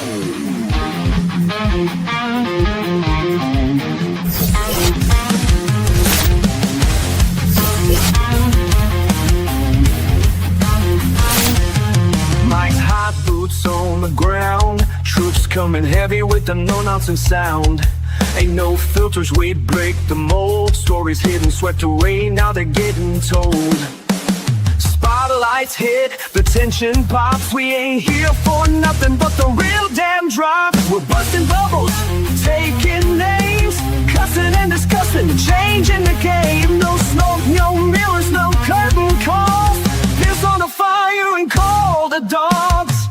Mike's hot boots on the ground, troops coming heavy with the no-nonsense sound. Ain't no filters, we break the mold. Stories hidden, swept away, now they're getting told. Spotlights hit, the tension pops. We ain't here for nothing but the real damn drops. We're busting bubbles, taking names, cussing and discussing, changing the game. No smoke, no mirrors, no curtain calls. Piss on the fire and call the dogs.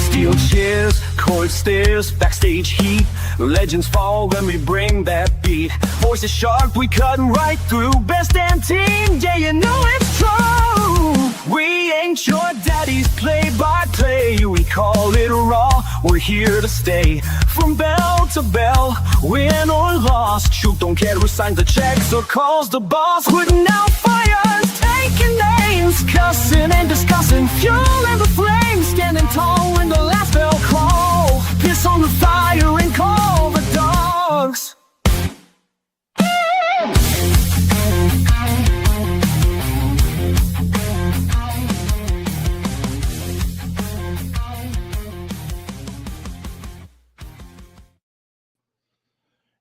Steel chairs, court stairs, backstage heat. Legends fall when we bring that beat. Voices sharp, we cutting right through. Best damn team, yeah, you know it's true. We ain't your daddy's play-by-play. We call it raw, we're here to stay. From bell to bell, win or loss. Shoot, don't care who signs the checks or calls the boss. Putting out fires, taking names, cussing and discussing, fueling the flames. Standing tall when the last bell call. Piss on the fire and call the dogs.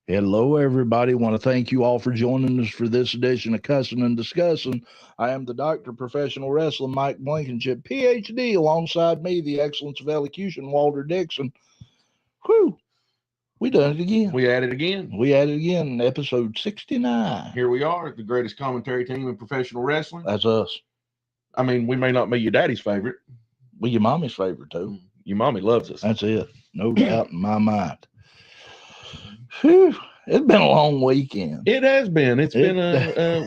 Hello, everybody. Want to thank you all for joining us for this edition of Cussing and Discussing. I am the Doctor of Professional Wrestling, Mike Blankenship, PhD. Alongside me, the Excellence of Elocution, Walter Dixon. Whew. We done it again. We at it again. We at it again, episode 69. Here we are, the greatest commentary team in professional wrestling. That's us. I mean, we may not be your daddy's favorite. We your mommy's favorite, too. Your mommy loves us. That's it. No doubt in my mind. Whew. It's been a long weekend. It has been. It's been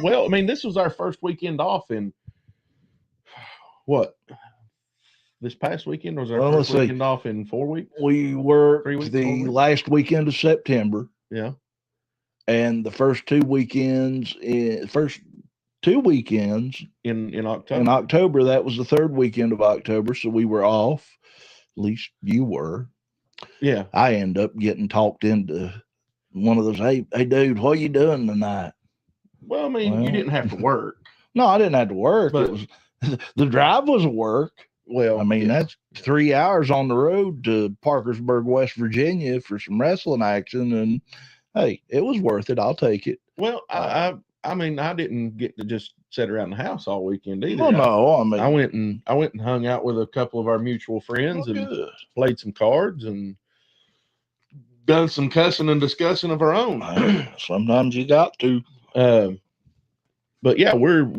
well, I mean, this was our first weekend off in what? This past weekend was our first weekend off in 4 weeks? We worked the last weekend of September. Yeah. And the first two weekends in October. In October, that was the third weekend of October, so we were off. At least you were. Yeah. I end up getting talked into one of those, hey dude, what are you doing tonight? Well, I mean, you didn't have to work. No, I didn't have to work. But it was the drive was work. Well, I mean, that's 3 hours on the road to Parkersburg, West Virginia for some wrestling action, and hey, it was worth it. I'll take it. Well, I mean, I didn't get to just sit around the house all weekend either. Well, no, I mean, I went and hung out with a couple of our mutual friends and good. Played some cards and done some cussing and discussing of our own. Sometimes you got to. But yeah, we're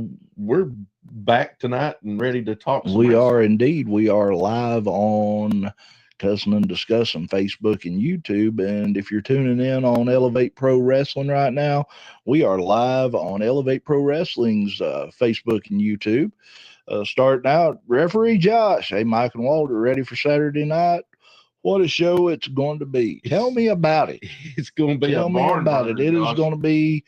back tonight and ready to talk. We are indeed. We are live on Cussing and Discussing Facebook and YouTube. And if you're tuning in on Elevate Pro Wrestling right now, we are live on Elevate Pro Wrestling's Facebook and YouTube. Starting out, Referee Josh. Hey, Mike and Walter, ready for Saturday night? What a show it's going to be. Tell me about it. It's going to be Tell me about it. It is going to be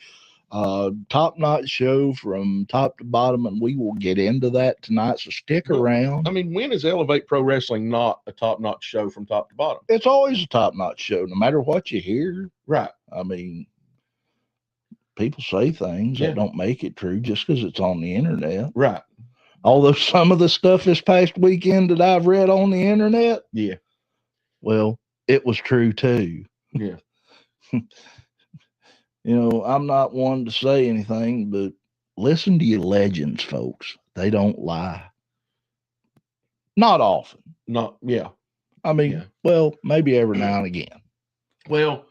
a top-notch show from top to bottom, and we will get into that tonight, so stick around. I mean, when is Elevate Pro Wrestling not a top-notch show from top to bottom? It's always a top-notch show, no matter what you hear. Right. I mean, people say things that don't make it true just because it's on the internet. Right. Although some of the stuff this past weekend that I've read on the internet, yeah, well, it was true too. Yeah. You know, I'm not one to say anything, but listen to your legends, folks. They don't lie. Not often. I mean, well, maybe every now and again. Well,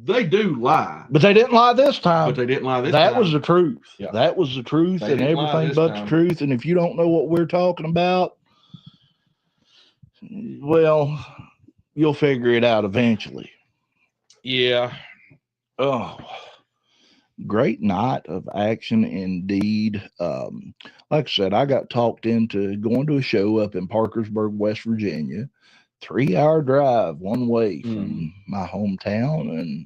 they do lie. But they didn't lie this time. That was the truth. Yeah. That was the truth and everything but the truth. And if you don't know what we're talking about, well, you'll figure it out eventually. Yeah. Oh, great night of action indeed. Like I said, I got talked into going to a show up in Parkersburg, West Virginia. 3-hour drive one way from my hometown, and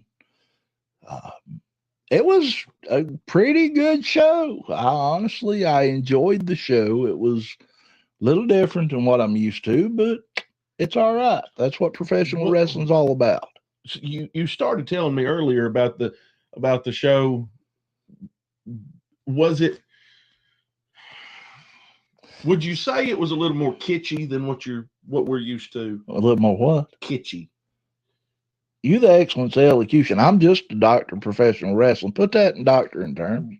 It was a pretty good show. I enjoyed the show. It was a little different than what I'm used to, but it's all right. That's what professional wrestling's all about. You started telling me earlier about the show. Was it? Would you say it was a little more kitschy than what we're used to? A little more what? Kitschy. You the excellence elocution. I'm just a doctor of professional wrestling. Put that in doctoring terms.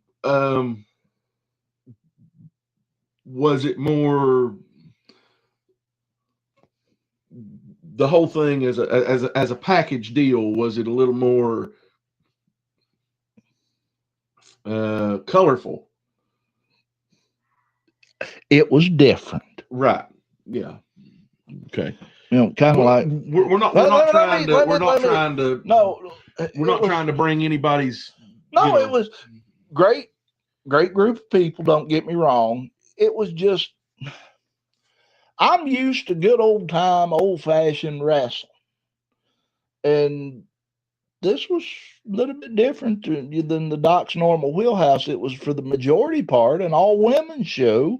Was it more the whole thing as a package deal? Was it a little more colorful? It was different. Right. Yeah. Okay. You know, kind of like we're not trying to bring anybody's. No, it was great group of people. Don't get me wrong. It was just, I'm used to good old fashioned wrestling, and this was a little bit different than the Doc's normal wheelhouse. It was for the majority part an all women's show.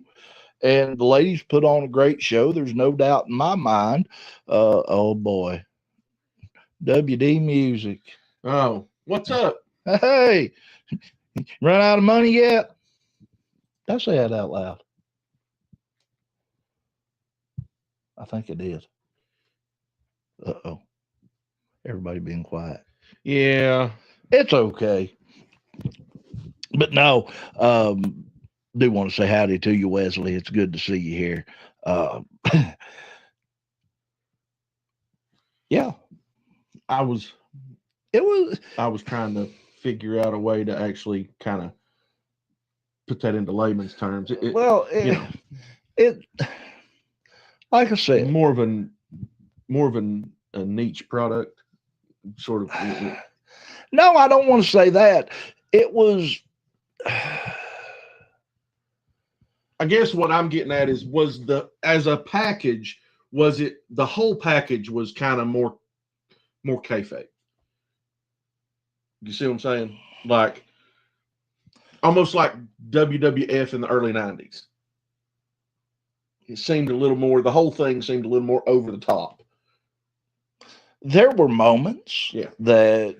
And the ladies put on a great show. There's no doubt in my mind. Oh boy, WD Music. Oh, what's up? Hey, run out of money yet? Did I say that out loud? I think I did. Uh-oh. Everybody being quiet. Yeah. It's okay. But no, do want to say howdy to you, Wesley. It's good to see you here. Yeah. I was trying to figure out a way to actually kind of put that into layman's terms. Like I said, more of a niche product sort of. No, I don't want to say that. It was, I guess what I'm getting at is, as a package, was it the whole package was kind of more kayfabe? You see what I'm saying? Like almost like WWF in the early 90s. It seemed a little more, the whole thing seemed a little more over the top. There were moments that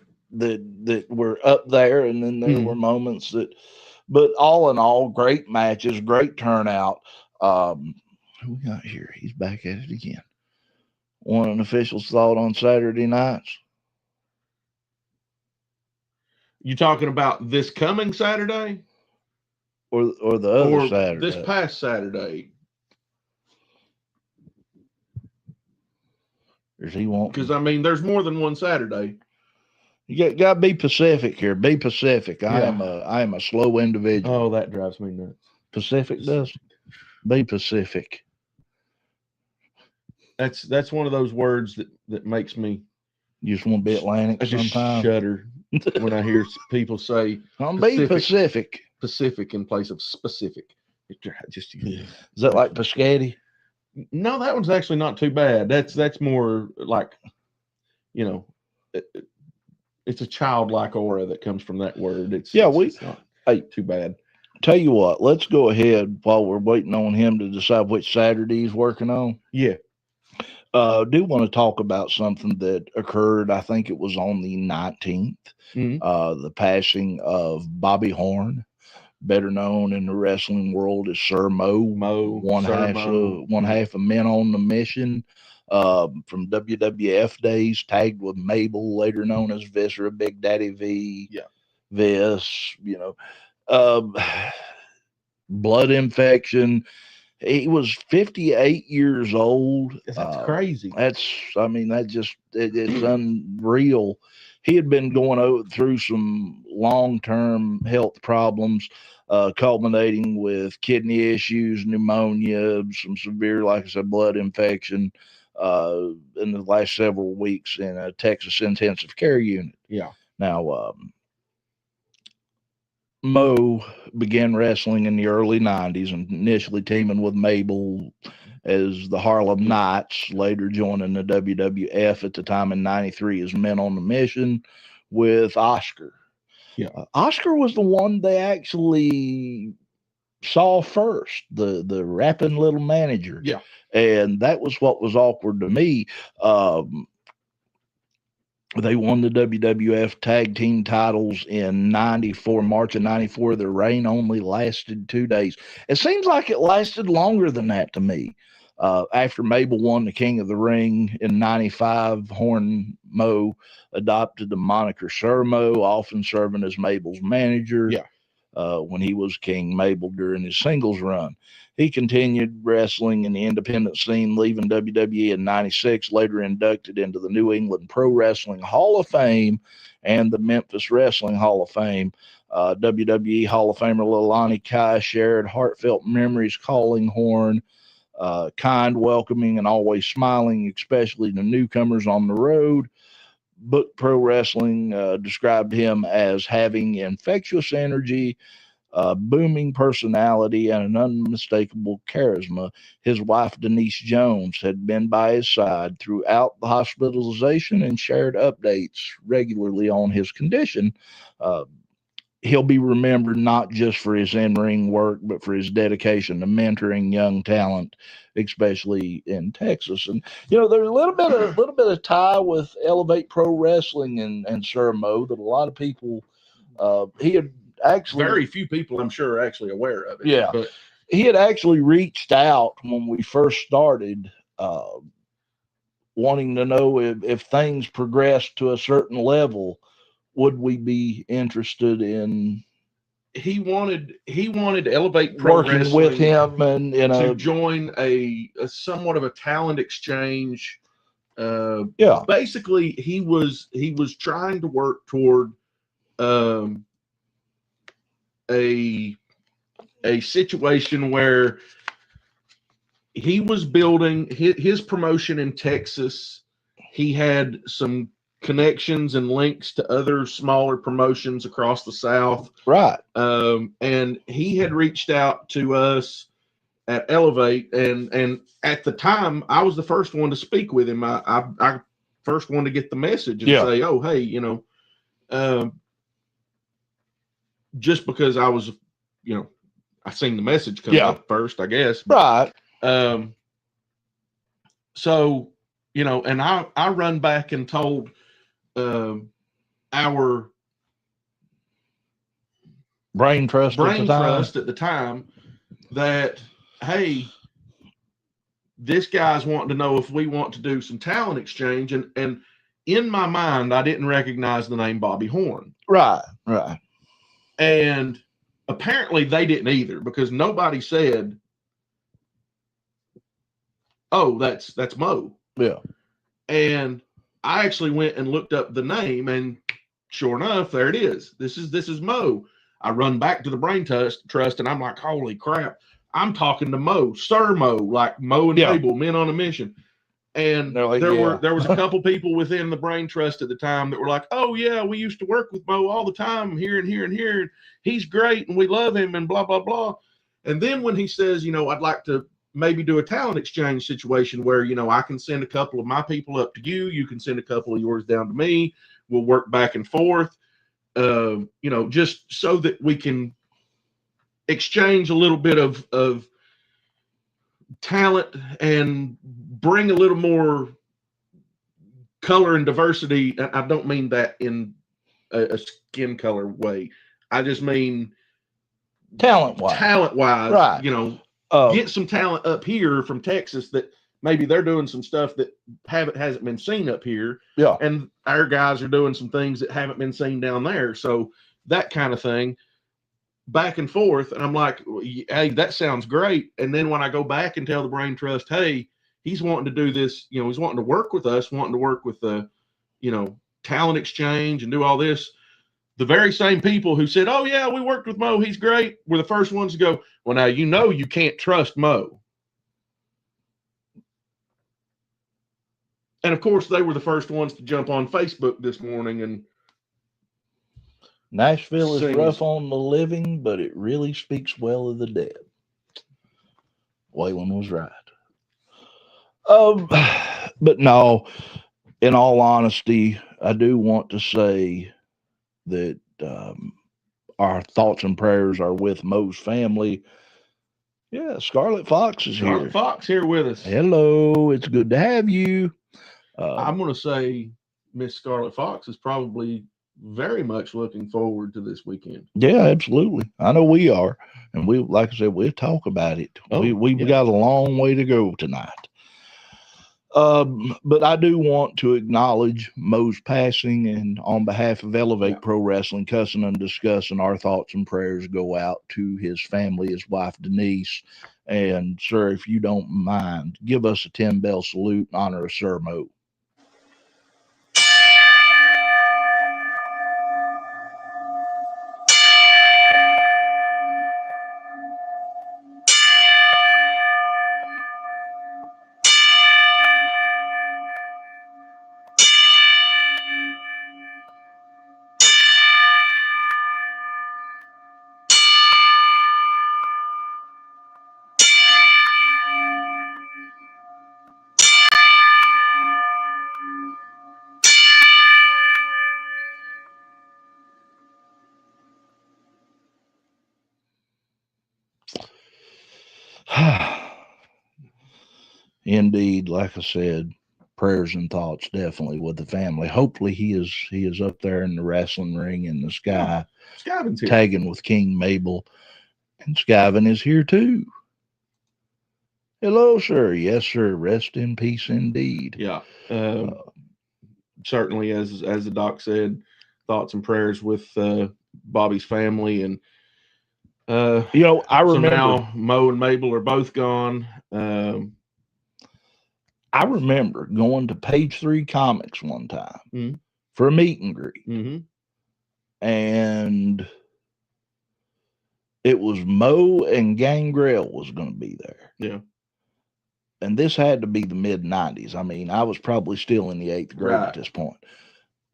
were up there, and then there were moments that, but all in all, great matches, great turnout. Who we got here? He's back at it again. Want an official's thought on Saturday nights? You talking about this coming Saturday? Or the other Saturday? This past Saturday? Does he want? Because I mean, there's more than one Saturday. You got to be Pacific here. Be Pacific. I am a slow individual. Oh, that drives me nuts. Pacific does. Be Pacific. That's one of those words that makes me. You just want to be Atlantic. I just sometimes. shudder when I hear people say Be Pacific. Pacific in place of specific. Just is that like Pescetti? No, that one's actually not too bad. That's more like, it's a childlike aura that comes from that word. It's not too bad. Tell you what, let's go ahead while we're waiting on him to decide which Saturday he's working on. Yeah. Do want to talk about something that occurred. I think it was on the 19th. The passing of Bobby Horn, better known in the wrestling world as Sir Mo. One half of Men on the Mission, from WWF days, tagged with Mabel, later known as Viscera, Big Daddy V. Yeah. Vis, blood infection. He was 58 years old. That's crazy. It's unreal. He had been going through some long-term health problems, culminating with kidney issues, pneumonia, some severe, like I said, blood infection in the last several weeks in a Texas intensive care unit. Yeah. Now, Mo began wrestling in the early 90s and initially teaming with Mabel as the Harlem Knights, later joining the WWF at the time in 93 as Men on the Mission with Oscar. Yeah. Oscar was the one they actually saw first, the rapping little manager. Yeah. And that was what was awkward to me. They won the WWF tag team titles in 94, March of 94. Their reign only lasted 2 days. It seems like it lasted longer than that to me. After Mabel won the King of the Ring in 95, Horn Mo adopted the moniker Sir Mo, often serving as Mabel's manager. Yeah. When he was King Mabel during his singles run. He continued wrestling in the independent scene, leaving WWE in 96, later inducted into the New England Pro Wrestling Hall of Fame and the Memphis Wrestling Hall of Fame. WWE Hall of Famer Leilani Kai shared heartfelt memories calling Horn kind, welcoming, and always smiling, especially to newcomers on the road. Book Pro Wrestling described him as having infectious energy, booming personality, and an unmistakable charisma. His wife, Denise Jones, had been by his side throughout the hospitalization and shared updates regularly on his condition. He'll be remembered not just for his in-ring work, but for his dedication to mentoring young talent, especially in Texas. And there's a little bit of tie with Elevate Pro Wrestling and Sir Mo that a lot of people. He had actually Very few people, I'm sure, are actually aware of it. Yeah, but he had actually reached out when we first started, wanting to know if things progressed to a certain level, would we be interested in he wanted to Elevate Pro working Wrestling with him and to join a somewhat of a talent exchange. Yeah. Basically, he was trying to work toward a situation where he was building his promotion in Texas. He had some connections and links to other smaller promotions across the South. Right. And he had reached out to us at Elevate, and at the time, I was the first one to speak with him. I first one to get the message and say, "Oh, hey, just because I was, I seen the message come up first, I guess." Right. So, and I run back and told our brain trust at the time that, hey, this guy's wanting to know if we want to do some talent exchange. And in my mind, I didn't recognize the name Bobby Horn. Right. Right. And apparently they didn't either, because nobody said, "Oh, that's Mo." Yeah. And I actually went and looked up the name, and sure enough, there it is. This is Mo. I run back to the brain trust, and I'm like, holy crap. I'm talking to Mo, Sir Mo, like Mo and Mabel, men on a mission. And like, there was a couple people within the brain trust at the time that were like, "Oh yeah, we used to work with Mo all the time here and here and here. And he's great and we love him and blah, blah, blah." And then when he says, "I'd like to maybe do a talent exchange situation where, I can send a couple of my people up to you. You can send a couple of yours down to me. We'll work back and forth, just so that we can exchange a little bit of talent and bring a little more color and diversity." I don't mean that in a skin color way. I just mean talent-wise, right. Get some talent up here from Texas that maybe they're doing some stuff that hasn't been seen up here. Yeah. And our guys are doing some things that haven't been seen down there. So that kind of thing, back and forth. And I'm like, "Hey, that sounds great." And then when I go back and tell the brain trust, "Hey, he's wanting to do this, he's wanting to work with us, wanting to work with the, talent exchange and do all this," the very same people who said, "Oh yeah, we worked with Mo, he's great," were the first ones to go, "Well, now you can't trust Mo." And of course, they were the first ones to jump on Facebook this morning. And Nashville is rough on the living, but it really speaks well of the dead. Waylon was right. But no, in all honesty, I do want to say that our thoughts and prayers are with Mo's family. Yeah, Scarlet Fox is Scarlet here. Fox here with us. Hello, it's good to have you. I'm going to say Miss Scarlet Fox is probably very much looking forward to this weekend. Yeah, absolutely. I know we are. And we, like I said, we'll talk about it. We've got a long way to go tonight. But I do want to acknowledge Mo's passing, and on behalf of Elevate Pro Wrestling, Cussing and Discussing, our thoughts and prayers go out to his family, his wife Denise. And sir, if you don't mind, give us a 10-bell salute in honor of Sir Mo. Indeed, like I said, prayers and thoughts definitely with the family. Hopefully he is up there in the wrestling ring in the sky, Skeyevinn's here. tagging with King Mabel. And Skeyevinn is here too. Hello, sir. Yes, sir. Rest in peace indeed. Yeah. Certainly, as the doc said, thoughts and prayers with Bobby's family. And I remember, so now Mo and Mabel are both gone. I remember going to Page 3 Comics one time for a meet and greet. And it was Mo and Gangrel was going to be there. Yeah. And this had to be the mid-90s. I mean, I was probably still in the 8th grade at this point.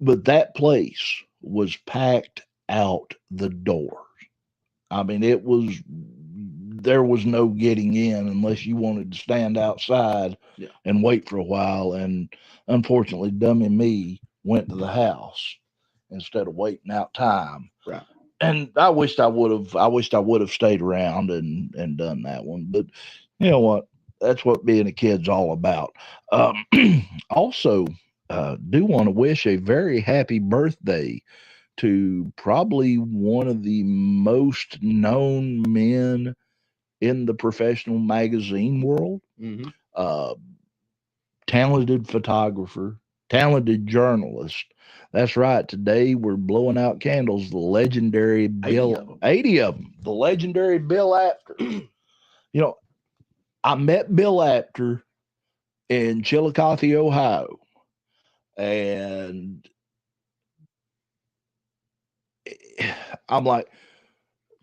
But that place was packed out the doors. I mean, there was no getting in unless you wanted to stand outside and wait for a while. And unfortunately, dummy me went to the house instead of waiting out time. Right. And I wished I would have stayed around and done that one. But you know what? That's what being a kid's all about. Also, do want to wish a very happy birthday to probably one of the most known men in the professional magazine world. Talented photographer, talented journalist. That's right. Today we're blowing out candles. The legendary 80 of them. The legendary Bill Apter. I met Bill Apter in Chillicothe, Ohio, and I'm like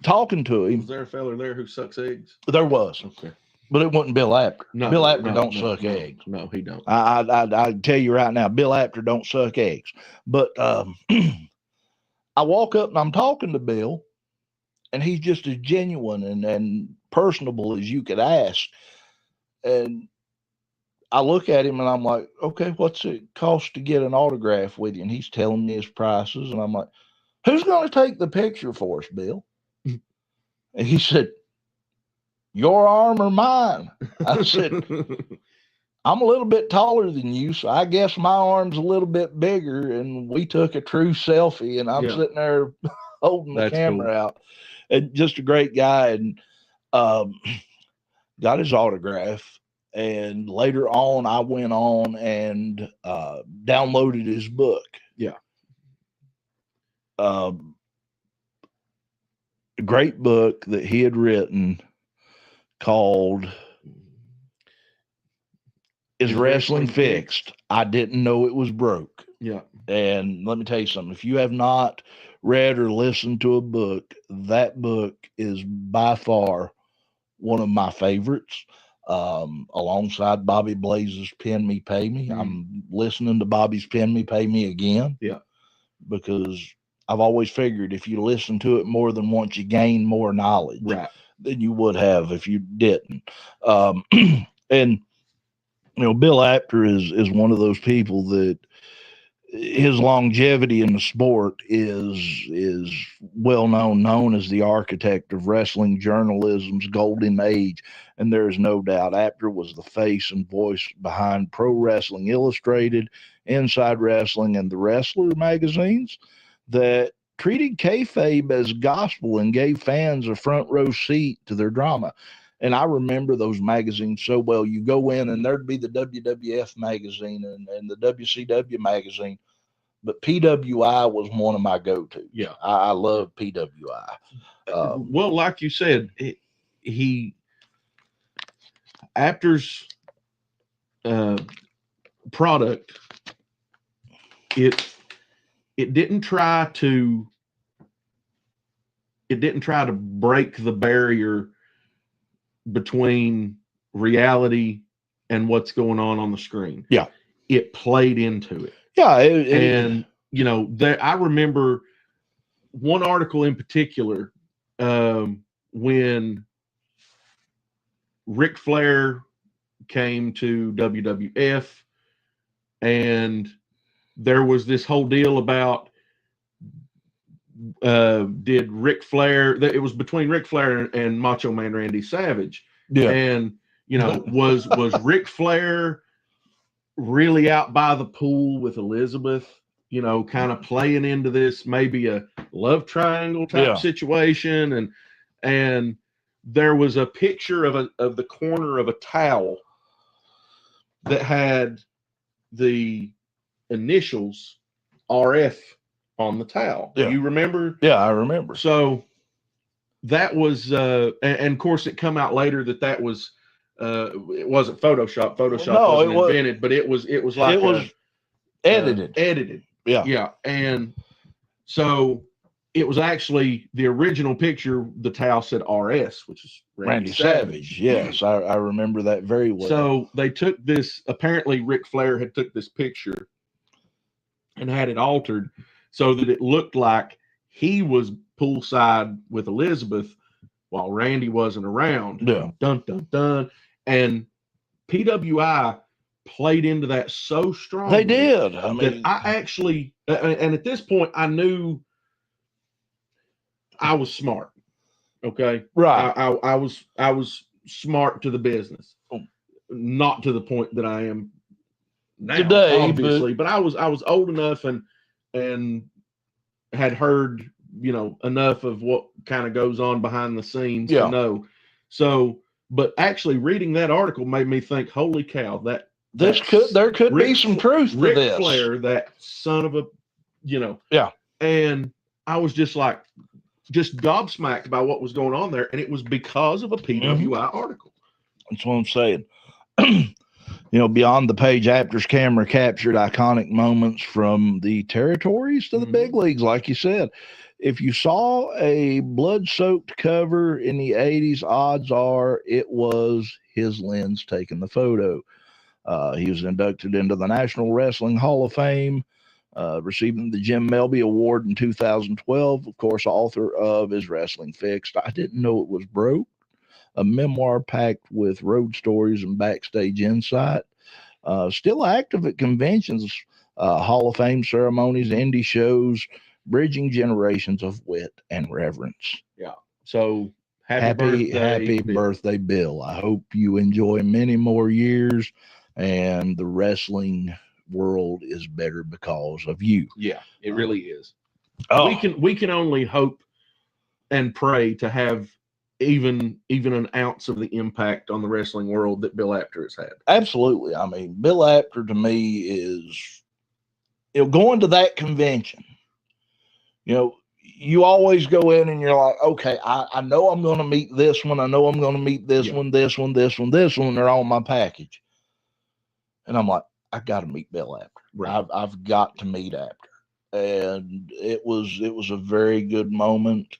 talking to him. Was there a fella there who sucks eggs? There was. Okay. But it wasn't Bill Apter. No, Bill Apter don't no, suck eggs. No, he don't. I tell you right now, Bill Apter don't suck eggs. But I walk up and I'm talking to Bill, and he's just as genuine and personable as you could ask. And I look at him and I'm like, okay, what's it cost to get an autograph with you? And he's telling me his prices. And I'm like, who's going to take the picture for us, Bill? And he said, your arm or mine? I said, I'm a little bit taller than you, so I guess my arm's a little bit bigger. And we took a true selfie, and I'm sitting there holding the camera out. And just a great guy. And got his autograph. And later on, I went on and downloaded his book. Yeah. A great book that he had written called Is Wrestling Fixed? I didn't know it was broke. Yeah. And let me tell you something. If you have not read or listened to a book, that book is by far one of my favorites. Alongside Bobby Blaze's Pin Me, Pay Me. I'm listening to Bobby's Pin Me, Pay Me again. Yeah. Because I've always figured if you listen to it more than once, you gain more knowledge than you would have if you didn't. And Bill Apter is one of those people that his longevity in the sport is well known as the architect of wrestling journalism's golden age. And there is no doubt Apter was the face and voice behind Pro Wrestling Illustrated, Inside Wrestling, and the Wrestler magazines that treated kayfabe as gospel and gave fans a front row seat to their drama. And I remember those magazines so well. You go in and there'd be the WWF magazine and the WCW magazine, but PWI was one of my go-tos. Yeah. I love PWI. Well, like you said, Apter's product, it didn't try to break the barrier between reality and what's going on the screen. Yeah. It played into it. Yeah. And, you know, I remember one article in particular when Ric Flair came to WWF, and there was this whole deal about did Ric Flair, it was between Ric Flair and Macho Man Randy Savage. Yeah. And, you know, was Ric Flair really out by the pool with Elizabeth, you know, kind of playing into this, maybe a love triangle type situation. And there was a picture of the corner of a towel that had the initials RF on the towel. Yeah. Do you remember? Yeah, I remember. So that was, and of course it come out later that was, it wasn't Photoshop. Photoshop wasn't invented, but it was like it was edited. Edited. Yeah. Yeah. And so it was actually the original picture. The towel said RS, which is Randy Savage. Yes, I remember that very well. So they took this, apparently Ric Flair had took this picture and had it altered so that it looked like he was poolside with Elizabeth while Randy wasn't around. Yeah. Dun, dun, dun. And PWI played into that so strongly. They did. I mean, that I actually, and at this point, I knew I was smart. Okay. Right. I was smart to the business, not to the point that I am now, today, obviously, but I was old enough and had heard, you know, enough of what kind of goes on behind the scenes to know. So, but actually reading that article made me think, holy cow, there could be some truth to Ric this. Flair, that son of a, you know. Yeah. And I was just like, just gobsmacked by what was going on there. And it was because of a PWI article. That's what I'm saying. You know, beyond the page, Apter's camera captured iconic moments from the territories to the big leagues, like you said. If you saw a blood-soaked cover in the 80s, odds are it was his lens taking the photo. He was inducted into the National Wrestling Hall of Fame, receiving the Jim Melby Award in 2012. Of course, author of Is Wrestling Fixed? I Didn't Know It Was Broke, a memoir packed with road stories and backstage insight. Still active at conventions, Hall of Fame ceremonies, indie shows, bridging generations of wit and reverence. Yeah. So happy birthday, Bill. I hope you enjoy many more years, and the wrestling world is better because of you. Yeah, it really is. Oh. We can only hope and pray to have even an ounce of the impact on the wrestling world that Bill Apter has had. Absolutely. I mean, Bill Apter to me is, you know, going to that convention, you know, you always go in and you're like, okay, I know I'm going to meet this one. I know I'm going to meet this one, this one, this one, this one. They're on my package. And I'm like, I got to meet Bill Apter. Right. I've got to meet Apter. And it was a very good moment.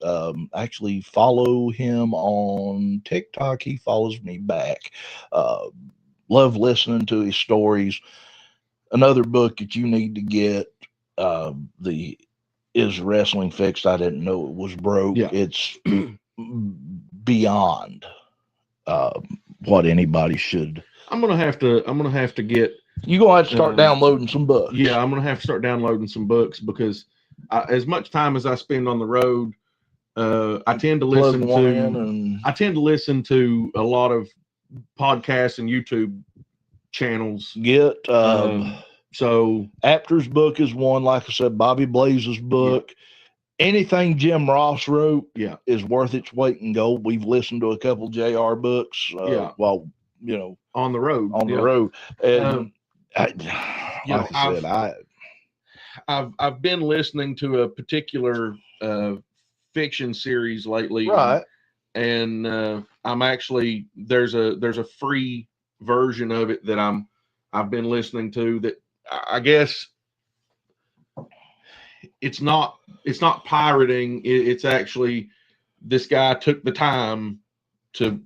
Actually follow him on TikTok. He follows me back. Love listening to his stories. Another book that you need to get, the Is Wrestling Fixed? I Didn't Know It Was Broke. Yeah. It's beyond what anybody should. I'm gonna have to get You're going to have to start downloading some books. Yeah, I'm going to have to start downloading some books because as much time as I spend on the road, I tend to listen to a lot of podcasts and YouTube channels. So Apter's book is one, like I said, Bobby Blaze's book. Yeah. Anything Jim Ross wrote is worth its weight in gold. We've listened to a couple JR books while, you know, on the road. And I've been listening to a particular fiction series lately. Right. And I'm actually there's a free version of it that I've been listening to that I guess it's not pirating. It's actually this guy took the time to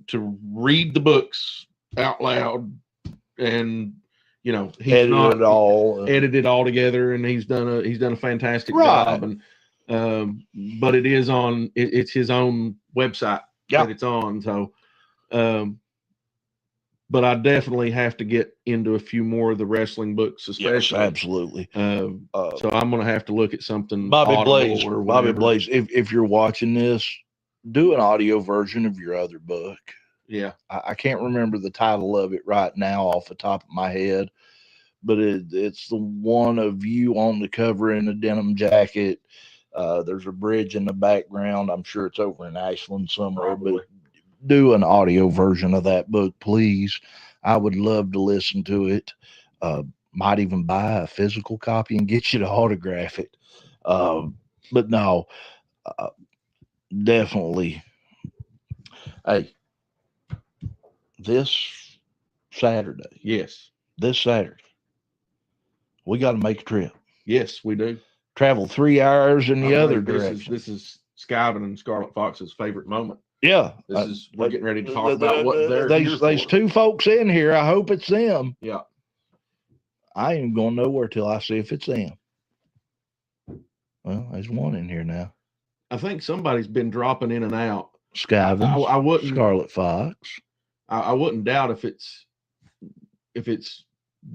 read the books out loud, and you know he's edited it all together, and he's done a fantastic job. And but it's his own website that it's on. So but I definitely have to get into a few more of the wrestling books, especially. Yes, absolutely. So I'm going to have to look at something. Bobby Blaze, if you're watching this, do an audio version of your other book. Yeah. I can't remember the title of it right now off the top of my head, but it's the one of you on the cover in a denim jacket. There's a bridge in the background. I'm sure it's over in Ashland somewhere, but do an audio version of that book, please. I would love to listen to it. Might even buy a physical copy and get you to autograph it. But no, definitely. Hey, this Saturday. Yes. This Saturday. We got to make a trip. Yes, we do. Travel 3 hours in the other direction. This is Skeyevinn and Scarlet Fox's favorite moment. Yeah, we're getting ready to talk about what there's two folks in here. I hope it's them. Yeah, I ain't going nowhere till I see if it's them. Well, there's one in here now. I think somebody's been dropping in and out. Skeyevinn, I wouldn't Scarlet Fox. I wouldn't doubt if it's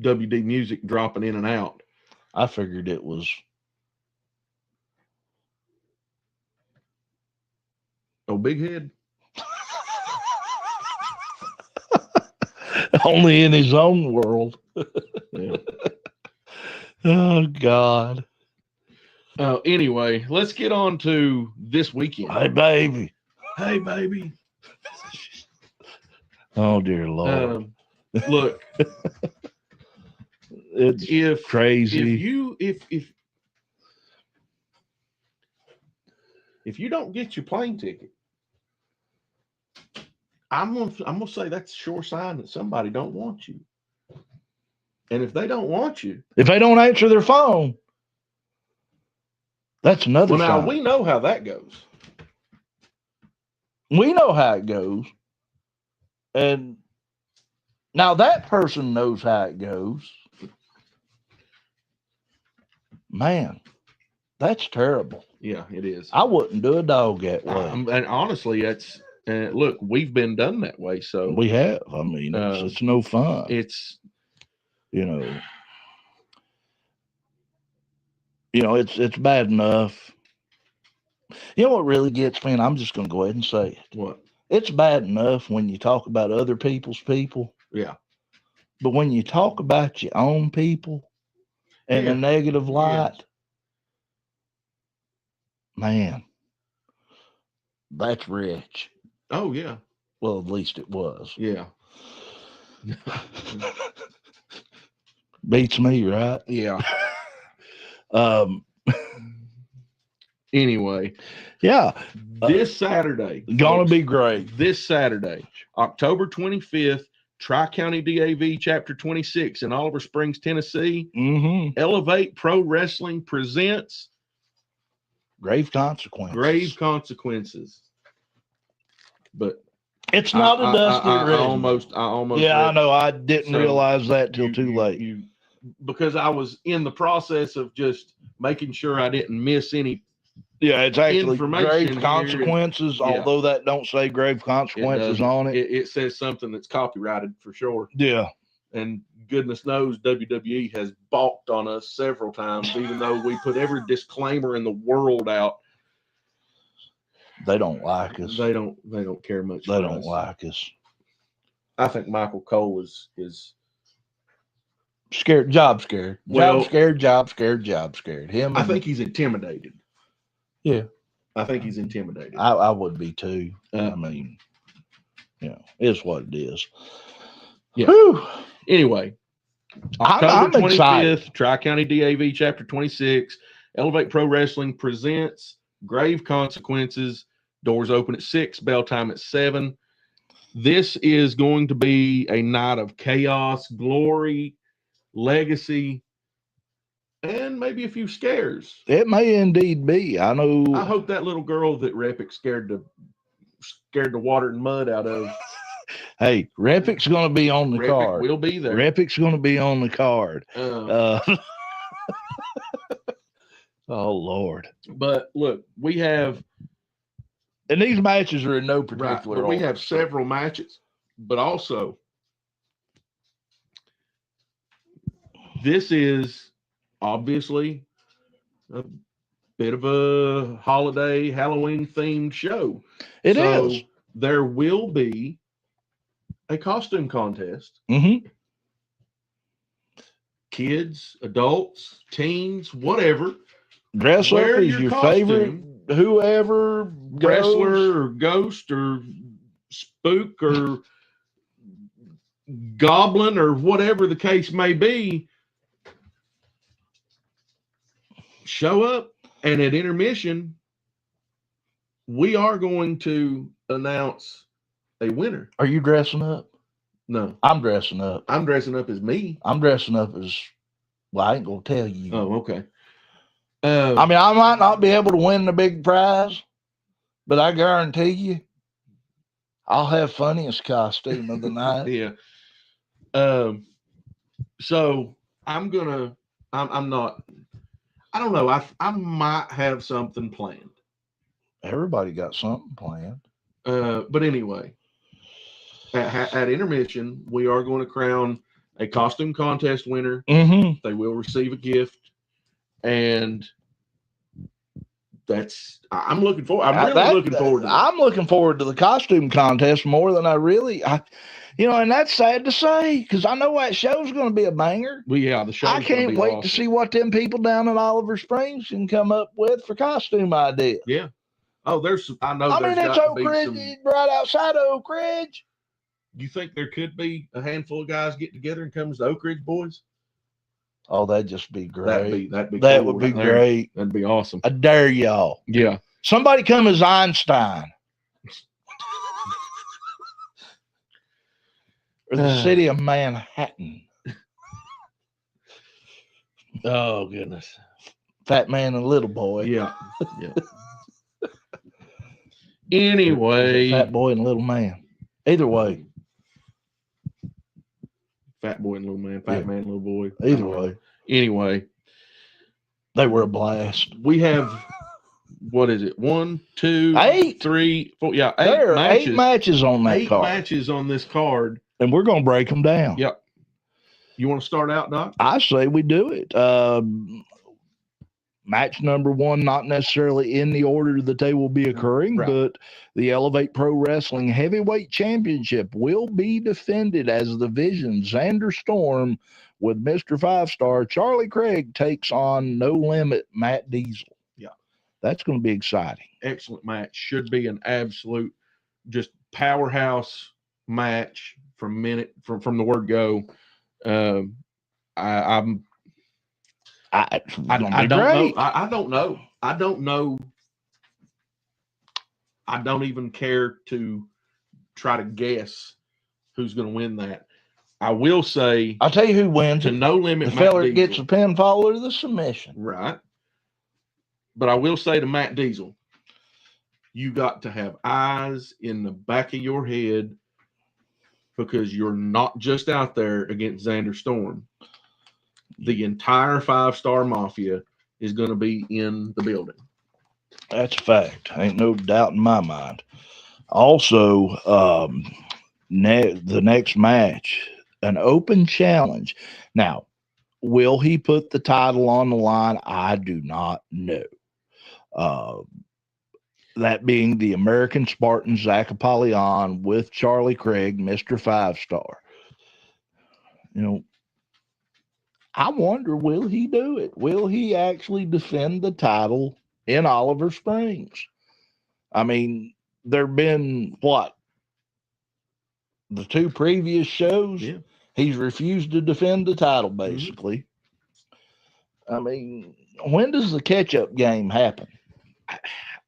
WD Music dropping in and out. I figured it was. Oh, Big Head? Only in his own world. Yeah. Oh, God. Anyway, let's get on to this weekend. Hey, baby. Hey, baby. Oh, dear Lord. Look. It's crazy. If you don't get your plane ticket, I'm gonna say that's a sure sign that somebody don't want you. And if they don't want you, if they don't answer their phone, that's another sign. Now we know how that goes. We know how it goes. And now that person knows how it goes. Man, that's terrible. Yeah, it is. I wouldn't do a dog that way. And honestly, that's look, we've been done that way. So we have. I mean, it's no fun. It's it's bad enough. You know what really gets me, and I'm just going to go ahead and say it. What? It's bad enough when you talk about other people's people. Yeah. But when you talk about your own people in a negative light, man, that's rich. Oh, yeah. Well, at least it was. Yeah. Beats me, right? Yeah. Anyway. Yeah. This Saturday. Gonna be great. This Saturday, October 25th, Tri County DAV Chapter 26 in Oliver Springs, Tennessee. Elevate Pro Wrestling presents Grave Consequences. Grave Consequences. But it's not a dusty I almost. Yeah, I know. I didn't realize that till too late. Because I was in the process of just making sure I didn't miss any. Yeah, it's actually Grave Grave Consequences, although that don't say Grave Consequences on it. It says something that's copyrighted for sure. Yeah. And goodness knows WWE has balked on us several times, even though we put every disclaimer in the world out. They don't like us. They don't care much. They don't like us. I think Michael Cole is scared. Job scared. Well, job scared. Him. I think he's intimidated. Yeah. I think he's intimidated. I would be too. I mean, it's what it is. Yeah. Whew. Anyway, I'm October 25th, excited. Tri County DAV Chapter 26, Elevate Pro Wrestling presents Grave Consequences. Doors open at 6, bell time at 7. This is going to be a night of chaos, glory, legacy, and maybe a few scares. It may indeed be. I know. I hope that little girl that Repic scared the water and mud out of. Hey, Repic's going to be on the card. Will be there. Repic's going to be on the card. Oh Lord! But look, we have, and these matches are in no particular order. We order. have several matches, but also this is obviously a bit of a holiday Halloween themed show. It is. There will be a costume contest. Mm-hmm. Kids, adults, teens, whatever. Dress up Wear as your your costume. favorite, whoever goes. Wrestler or ghost or spook or goblin or whatever the case may be. Show up, and at intermission, we are going to announce a winner. Are you dressing up? No, I'm dressing up. I'm dressing up as me. I'm dressing up as, well, I ain't gonna tell you. Oh, okay. I mean, I might not be able to win the big prize, but I guarantee you, I'll have funniest costume of the night. Yeah. So I'm not. I don't know. I might have something planned. Everybody got something planned. But anyway, at intermission, we are going to crown a costume contest winner. Mm-hmm. They will receive a gift, and I'm looking forward. I'm really looking forward to that. I'm looking forward to the costume contest more than and that's sad to say because I know that show's going to be a banger. Well, yeah, the show. I can't wait to see what them people down in Oliver Springs can come up with for costume ideas. Yeah. Oh, I know. I mean, it's Oak Ridge, right outside of Oak Ridge. You think there could be a handful of guys get together and come as the Oak Ridge boys? Oh, that'd just be great. That would be great. That'd be awesome. I dare y'all. Yeah. Somebody come as Einstein. Or the city of Manhattan. Oh, goodness. Fat man and little boy. Yeah. Yeah. Anyway. Fat boy and little man. Either way. Fat boy and little man. Fat man and little boy. Either way. Anyway. They were a blast. We have, what is it? 1, 2, 8, 3, 4. Yeah, there are 8 matches on that card. 8 matches on this card. And we're going to break them down. Yep. You want to start out, Doc? I say we do it. Match number 1, not necessarily in the order that they will be occurring, right. But the Elevate Pro Wrestling Heavyweight Championship will be defended as the Vision Zander Storm with Mr. 5-Star. Charlie Craig takes on No Limit Matt Diesel. Yeah. That's going to be exciting. Excellent match. Should be an absolute just powerhouse match from the word go. I don't know. I don't know. I don't even care to try to guess who's going to win that. I will say, I'll tell you who wins. To No Limit, the fella that gets the pinfall or the submission. Right. But I will say to Matt Diesel, you got to have eyes in the back of your head because you're not just out there against Zander Storm. The entire 5-Star Mafia is going to be in the building. That's a fact. Ain't no doubt in my mind. Also, the next match an open challenge. Now, will he put the title on the line? I do not know. That being the American Spartan Zach Appalachian with Charlie Craig, Mr. 5-star. You know, I wonder, will he do it? Will he actually defend the title in Oliver Springs? I mean, there have been, what, the 2 previous shows? Yeah. He's refused to defend the title, basically. I mean, when does the catch-up game happen?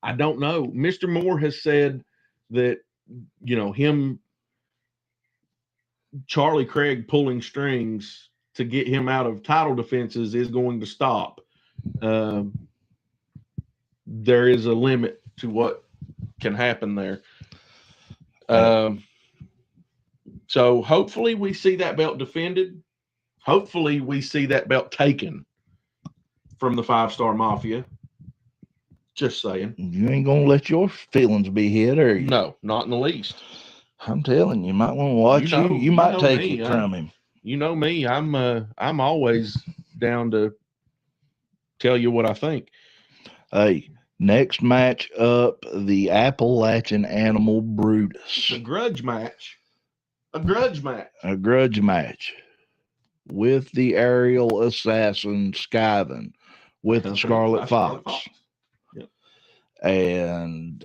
I don't know. Mr. Moore has said that, you know, Charlie Craig pulling strings to get him out of title defenses is going to stop. There is a limit to what can happen there. So hopefully we see that belt defended. Hopefully we see that belt taken from the 5-star Mafia. Just saying. You ain't gonna let your feelings be hit, are you? No, not in the least. I'm telling you, you might want to watch you might take me. it from him. You know me. I'm always down to tell you what I think. Hey, next match up, the Appalachian Animal Brutus. A grudge match. A grudge match. A grudge match with the aerial assassin Skeyevinn with the Scarlet Fox. Yep. And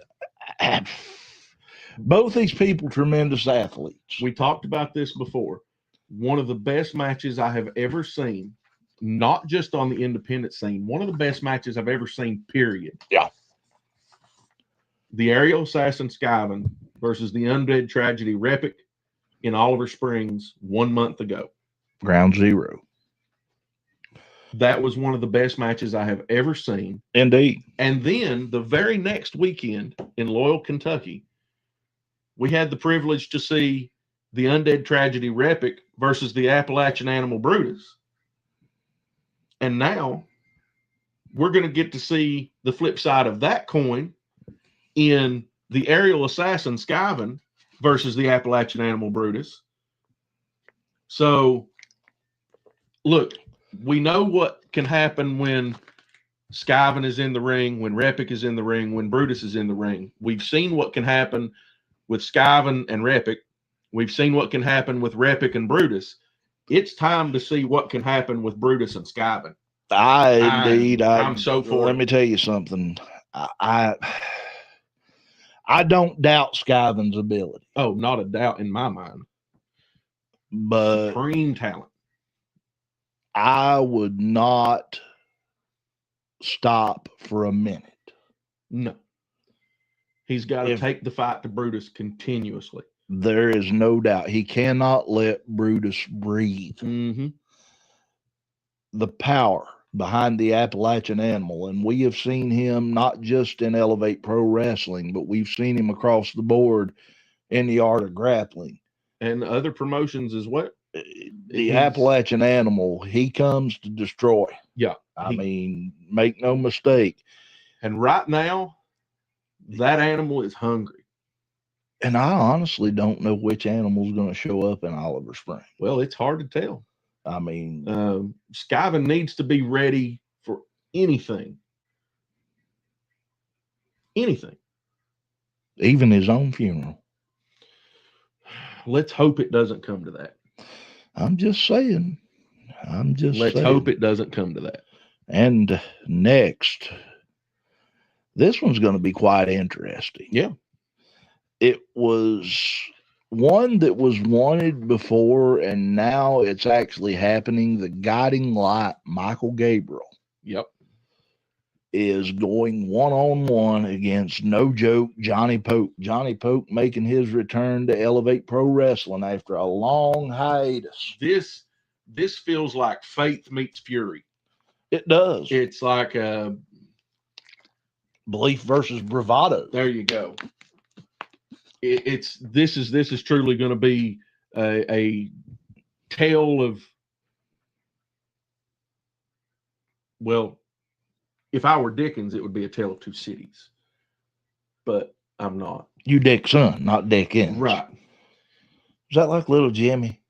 both these people tremendous athletes. We talked about this before. One of the best matches I have ever seen, not just on the independent scene, one of the best matches I've ever seen, period. Yeah. The aerial assassin Skeyevinn versus the undead tragedy Repic in Oliver Springs 1 month ago. Ground Zero. That was one of the best matches I have ever seen. Indeed. And then the very next weekend in Loyal, Kentucky, we had the privilege to see the undead tragedy Repic versus the Appalachian Animal Brutus. And now we're going to get to see the flip side of that coin in the aerial assassin Skeyevinn versus the Appalachian Animal Brutus. So, look, we know what can happen when Skeyevinn is in the ring, when Repic is in the ring, when Brutus is in the ring. We've seen what can happen with Skeyevinn and Repic. We've seen what can happen with Repic and Brutus. It's time to see what can happen with Brutus and Skeyevinn. I'm so for Let it. me tell you something. I don't doubt Skyevenn's ability. Oh, not a doubt in my mind. But Supreme talent. I would not stop for a minute. No. He's got to take the fight to Brutus continuously. There is no doubt. He cannot let Brutus breathe. Mm-hmm. The power behind the Appalachian Animal, and we have seen him not just in Elevate Pro Wrestling, but we've seen him across the board in the art of grappling. And other promotions as well. The Appalachian Animal, he comes to destroy. Yeah. I mean, make no mistake. And right now, that animal is hungry. And I honestly don't know which animal is going to show up in Oliver Springs. Well, it's hard to tell. I mean, Skeyevinn needs to be ready for anything. Anything. Even his own funeral. Let's hope it doesn't come to that. I'm just saying. Let's hope it doesn't come to that. And next, this one's going to be quite interesting. Yeah. It was one that was wanted before, and now it's actually happening. The guiding light, Michael Gabriel, Yep. is going one-on-one against, no joke, Johnny Pope. Johnny Pope making his return to Elevate Pro Wrestling after a long hiatus. This feels like Faith meets Fury. It does. It's like Belief versus bravado. there you go. This is truly going to be a tale of, well, if I were Dickens, it would be a tale of two cities, but I'm not. You Dick son, not Dickens. Right. Is that like Little Jimmy?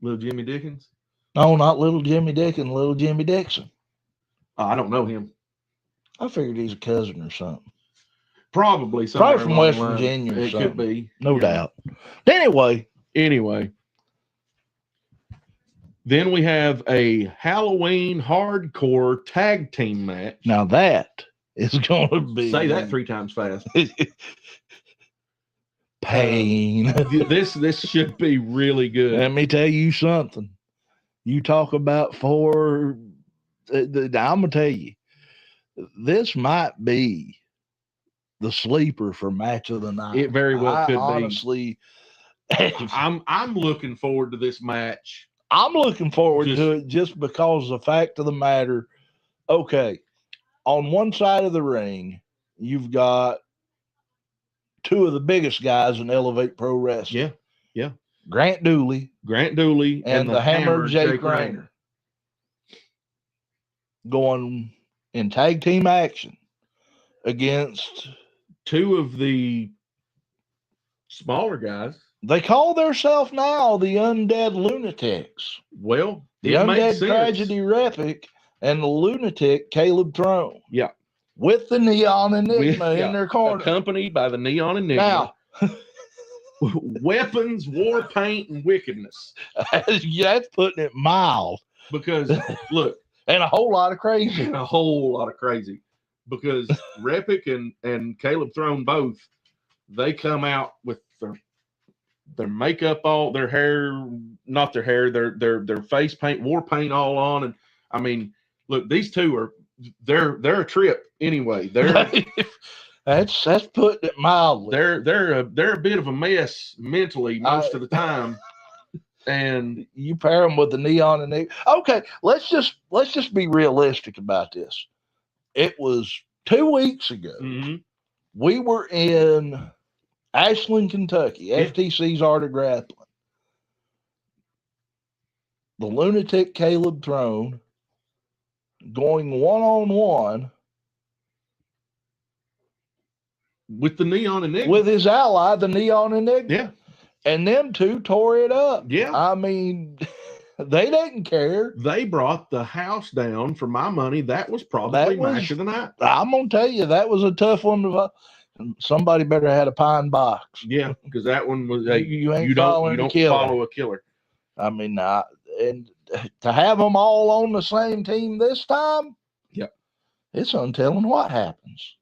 Little Jimmy Dickens. No, not little Jimmy Dickens, little Jimmy Dixon. Oh, I don't know him. I figured he's a cousin or something. Probably Probably somewhere from along West the line. Virginia or It something. could be. No Yeah. doubt. Anyway, then we have a Halloween hardcore tag team match. now that is going to be. Say that 3 times fast. Pain. This should be really good. Let me tell you something. You talk about I'm going to tell you, this might be the sleeper for match of the night. It very well could honestly, be. I'm looking forward to this match. I'm looking forward to it just because the fact of the matter, okay, on one side of the ring, you've got 2 of the biggest guys in Elevate Pro Wrestling. Yeah. Grant Dooley and the Hammer Jake Rayner. Rayner going in tag team action against 2 of the smaller guys. They call themselves now the Undead Lunatics. Well, The it makes Undead sense. Tragedy Repic and the Lunatic Caleb Throne. Yeah. With the Neon Enigma in their corner. Accompanied by the Neon Enigma. Now, weapons, war paint, and wickedness. that's putting it mild. Because, look. And a whole lot of crazy. And a whole lot of crazy. Because Repic and Caleb Throne both, they come out with their makeup all, their hair, not their hair, their face paint, war paint all on. And I mean, look, these 2 are they're a trip anyway. That's putting it mildly. They're a bit of a mess mentally most of the time. And you pair them with the Neon Enigma. Okay, let's just be realistic about this. It was 2 weeks ago. Mm-hmm. We were in Ashland, Kentucky, FTC's Art of Grappling. The Lunatic Caleb Throne going 1-on-1 with the Neon Enigma. With his ally, the Neon Enigma. Yeah. And them 2 tore it up. Yeah. I mean, they didn't care. They brought the house down for my money. That was probably match of the night. I'm going to tell you, that was a tough one to. Somebody better have had a pine box. Yeah, because that one was you don't follow a killer. I mean, and to have them all on the same team this time, yep, it's untelling what happens.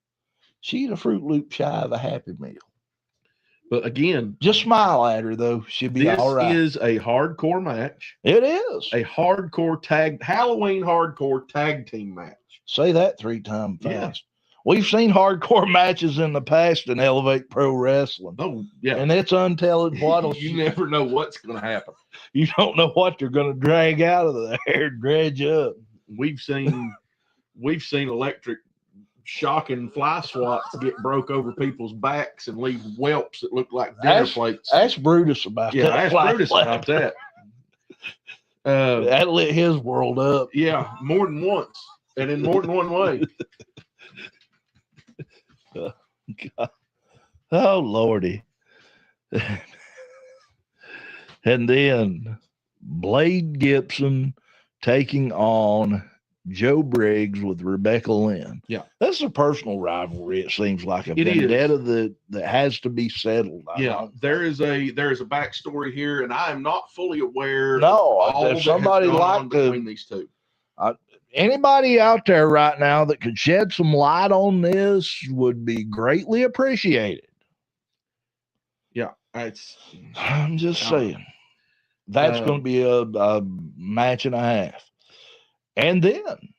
She's a Fruit Loop shy of a Happy Meal. But again, just smile at her though; she'll be all right. This is a hardcore match. It is a hardcore Halloween hardcore tag team match. Say that 3 times fast. Yeah. We've seen hardcore matches in the past in Elevate Pro Wrestling. Oh, yeah. And it's untelling what you never know what's going to happen. You don't know what they're going to drag out of there, dredge up. We've seen electric shocking fly swats get broke over people's backs and leave whelps that look like dinner plates. Ask Brutus about that. Yeah, ask Brutus about that. That lit his world up. Yeah, more than once. And in more than one way. God. Oh Lordy. And then Blade Gibson taking on Joe Briggs with Rebecca Lynn. Yeah, that's a personal rivalry. It seems like a vendetta that has to be settled. There is a backstory here, and I am not fully aware. If somebody like between these 2. Anybody out there right now that could shed some light on this would be greatly appreciated. Yeah, I'm just saying. That's going to be a match and a half. And then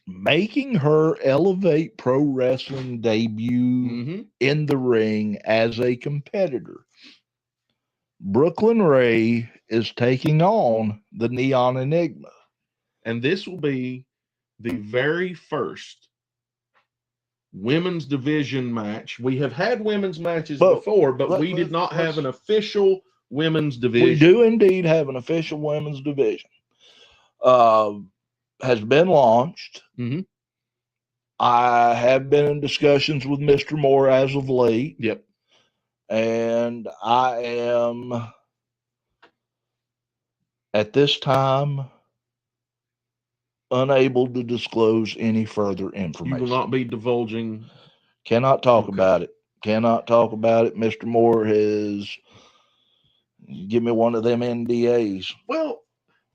making her Elevate Pro Wrestling debut in the ring as a competitor, Brooklyn Ray is taking on the Neon Enigma. And this will be the very first women's division match. We have had women's matches before, but we did not have an official women's division. We do indeed have an official women's division. Has been launched. Mm-hmm. I have been in discussions with Mr. Moore as of late. Yep. And I am At this time, unable to disclose any further You information. will not be divulging. Cannot talk Okay. about it. Cannot talk about it. Mr. Moore has give me one of them NDAs. Well,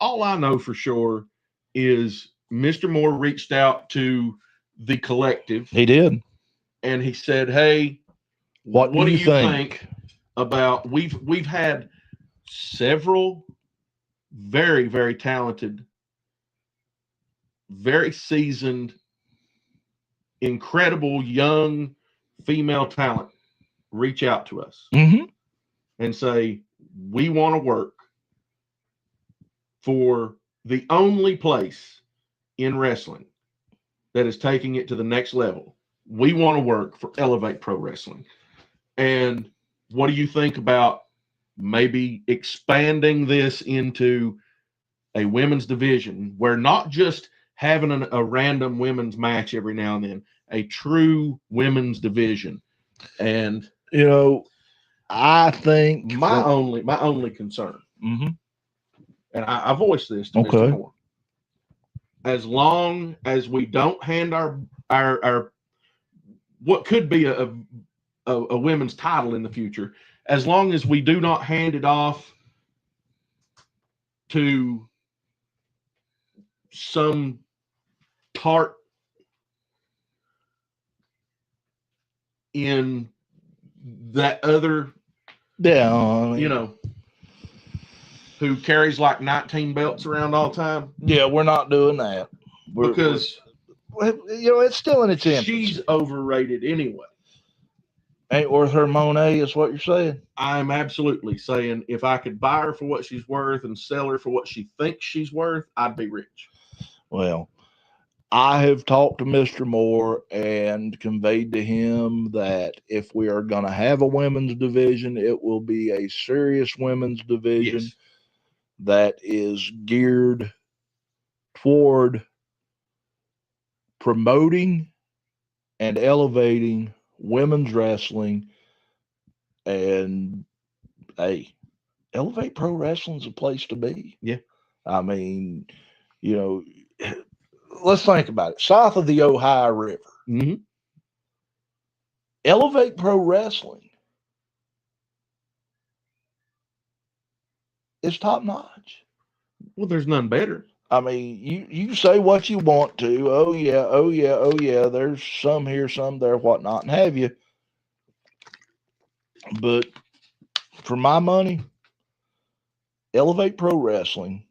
all I know for sure is Mr. Moore reached out to the collective He did. and he said, "Hey, What do you think about we've had several very, very talented, very seasoned, incredible young female talent reach out to us and say, we want to work for the only place in wrestling that is taking it to the next level. We want to work for Elevate Pro Wrestling. And what do you think about maybe expanding this into a women's division where not just having a random women's match every now and then, a true women's division?" And you know, I think my only concern, and I voiced this to Mr. Moore, as long as we don't hand our what could be a women's title in the future, as long as we do not hand it off to some part in that other, you know, who carries like 19 belts around all the time. Yeah, we're not doing that. Because you know, it's still in its infancy. She's overrated anyway. Ain't worth her Monet, is what you're saying? I'm absolutely saying if I could buy her for what she's worth and sell her for what she thinks she's worth, I'd be rich. Well, I have talked to Mr. Moore and conveyed to him that if we are going to have a women's division, it will be a serious women's division that is geared toward promoting and elevating women's wrestling. And hey, Elevate Pro Wrestling's a place to be. Yeah. I mean, you know, let's think about it. South of the Ohio River, Elevate Pro Wrestling is top notch. Well, there's none better. I mean, you say what you want to. Oh yeah. There's some here, some there, whatnot, and have you. But for my money, Elevate Pro Wrestling,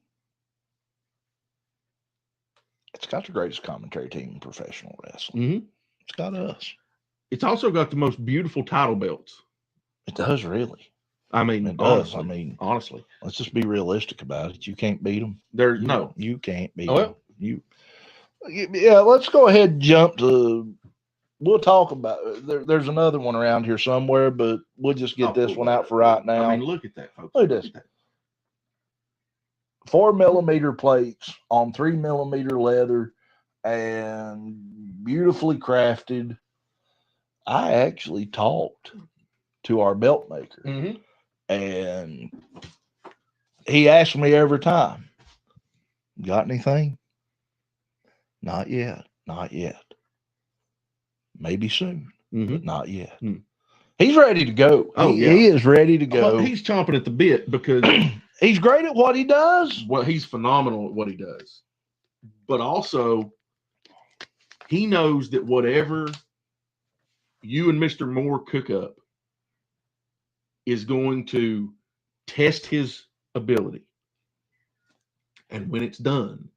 it's got the greatest commentary team in professional wrestling. It's got us. It's also got the most beautiful title belts. It does, really. I mean, it does. I mean, honestly, let's just be realistic about it. You can't beat them. You can't beat them. Yeah, let's go ahead and jump to. We'll talk about. There's another one around here somewhere, but we'll just get this one out for right now. I mean, look at that, folks. Look at this. 4mm plates on 3mm leather and beautifully crafted. I actually talked to our belt maker, and he asked me every time, "Got anything?" Not yet. Not yet. Maybe soon, but not yet. He's ready to go. He is ready to go. Well, he's chomping at the bit because he's great at what he does. Well, he's phenomenal at what he does. But also, he knows that whatever you and Mr. Moore cook up is going to test his ability. And when it's done,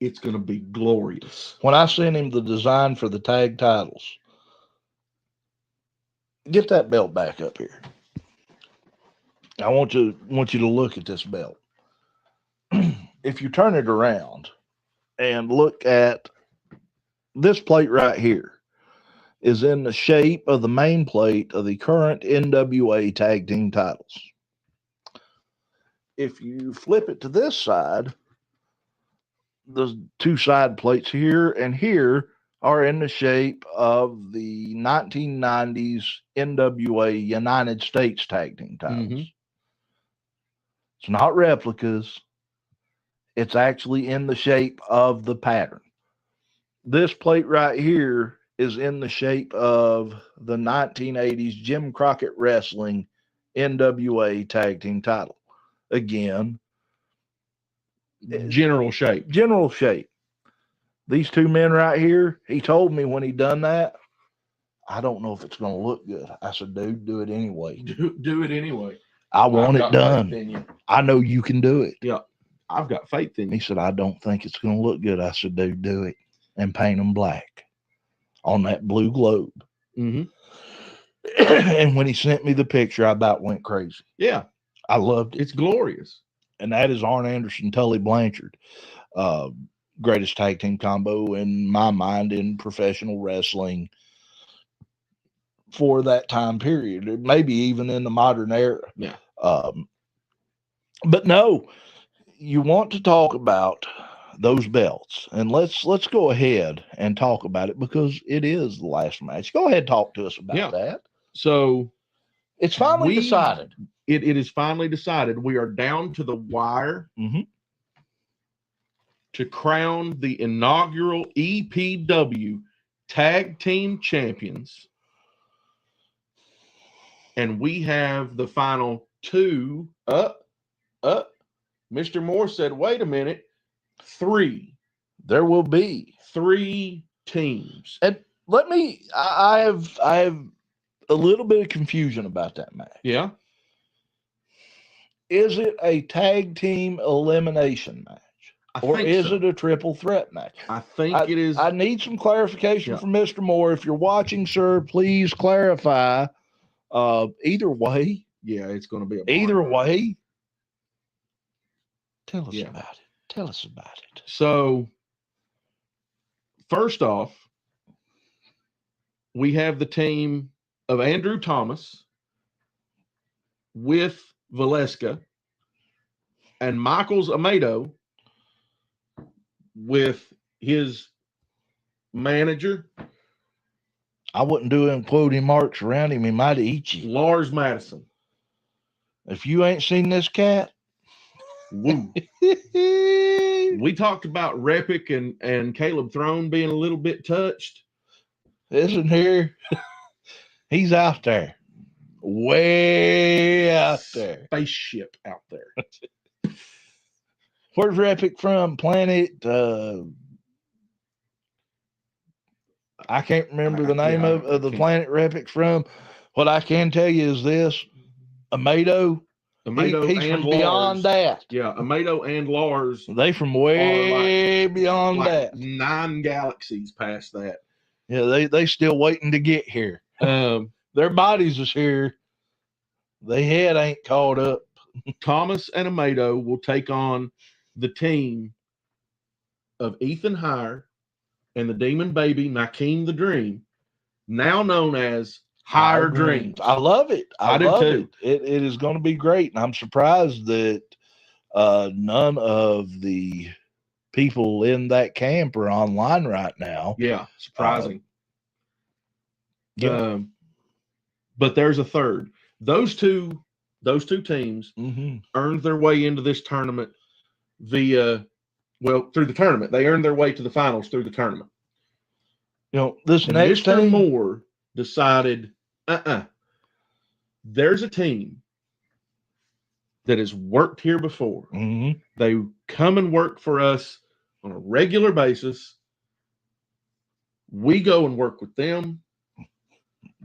it's going to be glorious. When I sent him the design for the tag titles, get that belt back up here. I want you to look at this belt. If you turn it around and look at this plate right here, is in the shape of the main plate of the current NWA tag team titles. If you flip it to this side, the two side plates here and here are in the shape of the 1990s NWA United States tag team titles. It's not replicas. It's actually in the shape of the pattern. This plate right here is in the shape of the 1980s Jim Crockett Wrestling NWA Tag Team title. Again, General shape. General shape. These two men right here, he told me when he done that, I don't know if it's going to look good. I said, dude, do it anyway. Do it anyway. I want it done. In you. I know you can do it. Yeah, I've got faith in you. He said, I don't think it's going to look good. I said, dude, do it and paint them black on that blue globe. Mm-hmm. And when he sent me the picture, I about went crazy. Yeah. I loved it. It's glorious. And that is Arn Anderson, Tully Blanchard. Greatest tag team combo in my mind in professional wrestling for that time period, maybe even in the modern era. Yeah. But no, you want to talk about those belts, and let's go ahead and talk about it because it is the last match. Go ahead and talk to us about that. So it's finally decided. It is finally decided. We are down to the wire to crown the inaugural EPW Tag Team Champions. And we have the final two Mr. Moore said, wait a minute, 3. There will be 3 teams. And I have a little bit of confusion about that match. Yeah. Is it a tag team elimination match? Or is it a triple threat match? I think it is. I need some clarification from Mr. Moore. If you're watching, sir, please clarify. Either way. Yeah, it's going to be either way. Tell us about it. Tell us about it. So, first off, we have the team of Andrew Thomas with Valeska and Michaels Amado with his manager. I wouldn't do him quoting marks around him. He might eat you. Lars Madison. If you ain't seen this cat. Woo. We talked about Repic and Caleb Throne being a little bit touched. Isn't here? He's out there. Way out there. Spaceship out there. Where's Repic from? Planet I can't remember the name of the planet Repic's from. What I can tell you is this: Amado he's and from beyond that. Yeah, Amado and Lars. They from way beyond that. 9 galaxies past that. Yeah, they still waiting to get here. Their bodies is here. They head ain't caught up. Thomas and Amado will take on the team of Ethan Hire and the Demon Baby, Nakeem the Dream, now known as Hire Dreams. I love it. I do love too. it. It is going to be great. And I'm surprised that none of the people in that camp are online right now. Yeah, surprising. Yeah. But there's a third. Those two teams earned their way into this tournament through the tournament. They earned their way to the finals through the tournament. You know, this And next Mr. team, Moore decided, there's a team that has worked here before. They come and work for us on a regular basis. We go and work with them.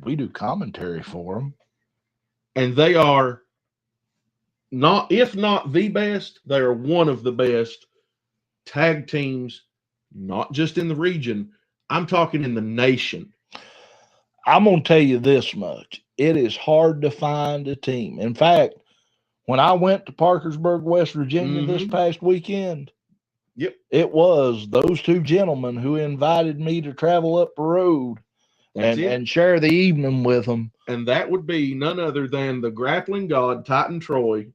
we do commentary for them. And they are not, if not the best, they are one of the best tag teams, not just in the region. I'm talking in the nation. I'm going to tell you this much. It is hard to find a team. In fact, when I went to Parkersburg, West Virginia this past weekend, it was those two gentlemen who invited me to travel up the road and share the evening with them. And that would be none other than the grappling god, Titan Troy,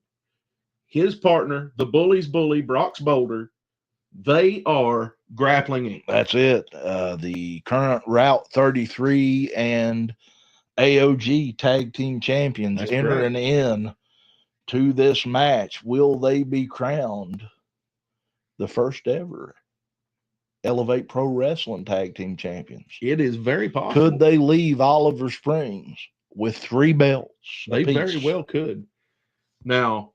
his partner, the Bully's Bully, Brock's Boulder. They are Grappling Inc. That's it. The current Route 33 and AOG tag team champions entering in to this match, will they be crowned the first ever Elevate Pro Wrestling Tag Team Champions? It is very possible. Could they leave Oliver Springs with 3 belts? They apiece? very well could. Now,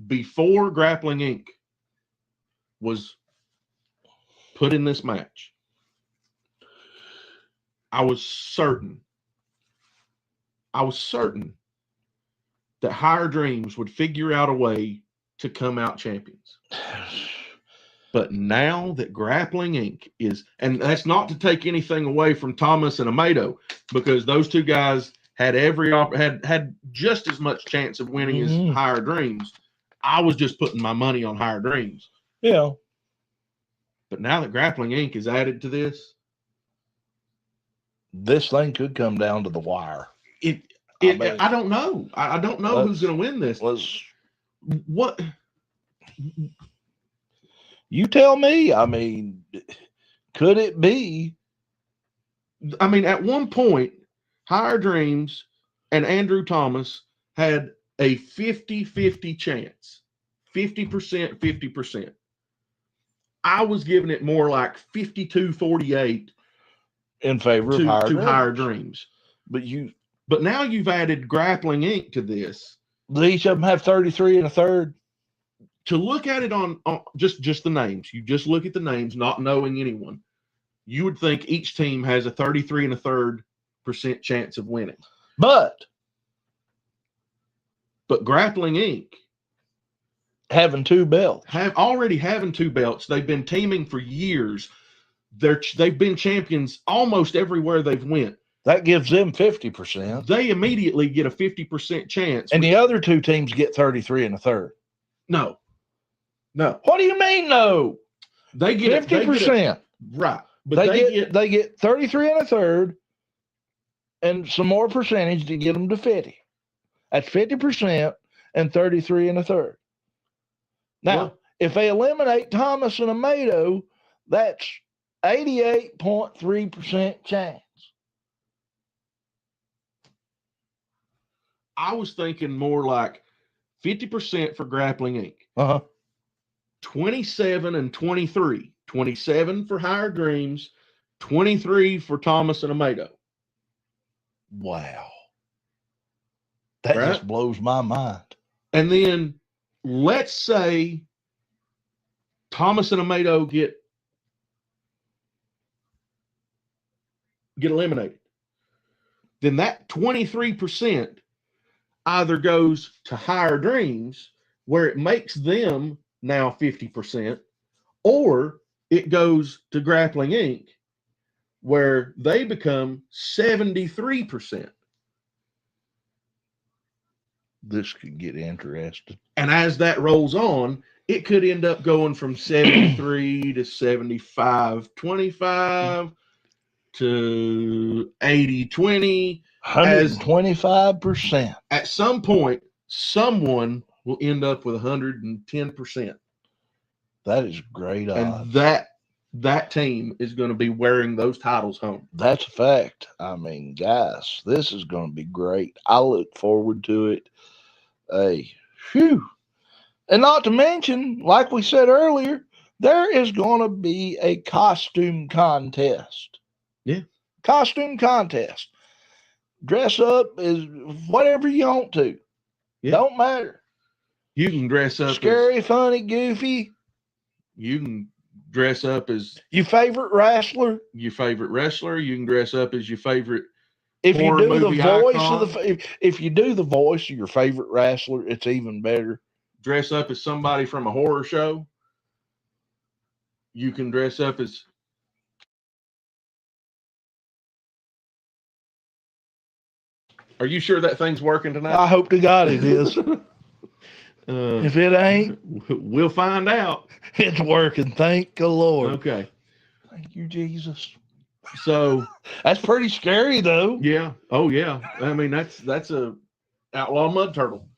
before Grappling Inc. was put in this match, I was certain that Higher Dreams would figure out a way to come out champions. But now that Grappling Inc. is, and that's not to take anything away from Thomas and Amato, because those two guys had had just as much chance of winning as Higher Dreams. I was just putting my money on Higher Dreams. Yeah. But now that Grappling Inc. is added to this thing could come down to the wire. I don't know. I don't know who's going to win this. What? You tell me. I mean, could it be? I mean, at one point, Higher Dreams and Andrew Thomas had a 50-50 chance. 50%, 50%. I was giving it more like 52-48 in favor of Higher Dreams. But now you've added Grappling Inc. to this. Do each of them have 33 1/3? To look at it on just the names, you just look at the names, not knowing anyone, you would think each team has a 33 1/3% chance of winning. But Grappling Inc. having 2 belts, already having 2 belts, they've been teaming for years. They've been champions almost everywhere they've went. That gives them 50%. They immediately get a 50% chance. And the other 2 teams get 33 1/3. No. What do you mean no? They get 50%. Right. But they get 33 1/3 and some more percentage to get them to 50. That's 50% and 33 1/3. Now, if they eliminate Thomas and Amato, that's 88.3% chance. I was thinking more like 50% for Grappling Inc. 27 and 23. 27 for Higher Dreams, 23 for Thomas and Amato. Wow. That just blows my mind. And then let's say Thomas and Amato get eliminated. Then that 23% either goes to Higher Dreams, where it makes them now 50%, or it goes to Grappling Inc., where they become 73%. This could get interesting. And as that rolls on, it could end up going from 73 to 75, 25 to 80, 20. 125%. At some point, someone will end up with 110%. That is great odds. And that team is going to be wearing those titles home. That's a fact. I mean, guys, this is going to be great. I look forward to it. Hey, phew. And not to mention, like we said earlier, there is going to be a costume contest. Yeah. Costume contest. Dress up as whatever you want to. Yeah. Don't matter. You can dress up scary, funny, goofy. You can dress up as your favorite wrestler. You can dress up as your favorite. If you do the voice icon. of if you do the voice of your favorite wrestler, it's even better. Dress up as somebody from a horror show. You can dress up as. Are you sure that thing's working tonight? I hope to God it is. If it ain't, we'll find out. It's working. Thank the Lord. Okay. Thank you, Jesus. So that's pretty scary, though. Yeah. Oh, yeah. I mean, that's a outlaw mud turtle.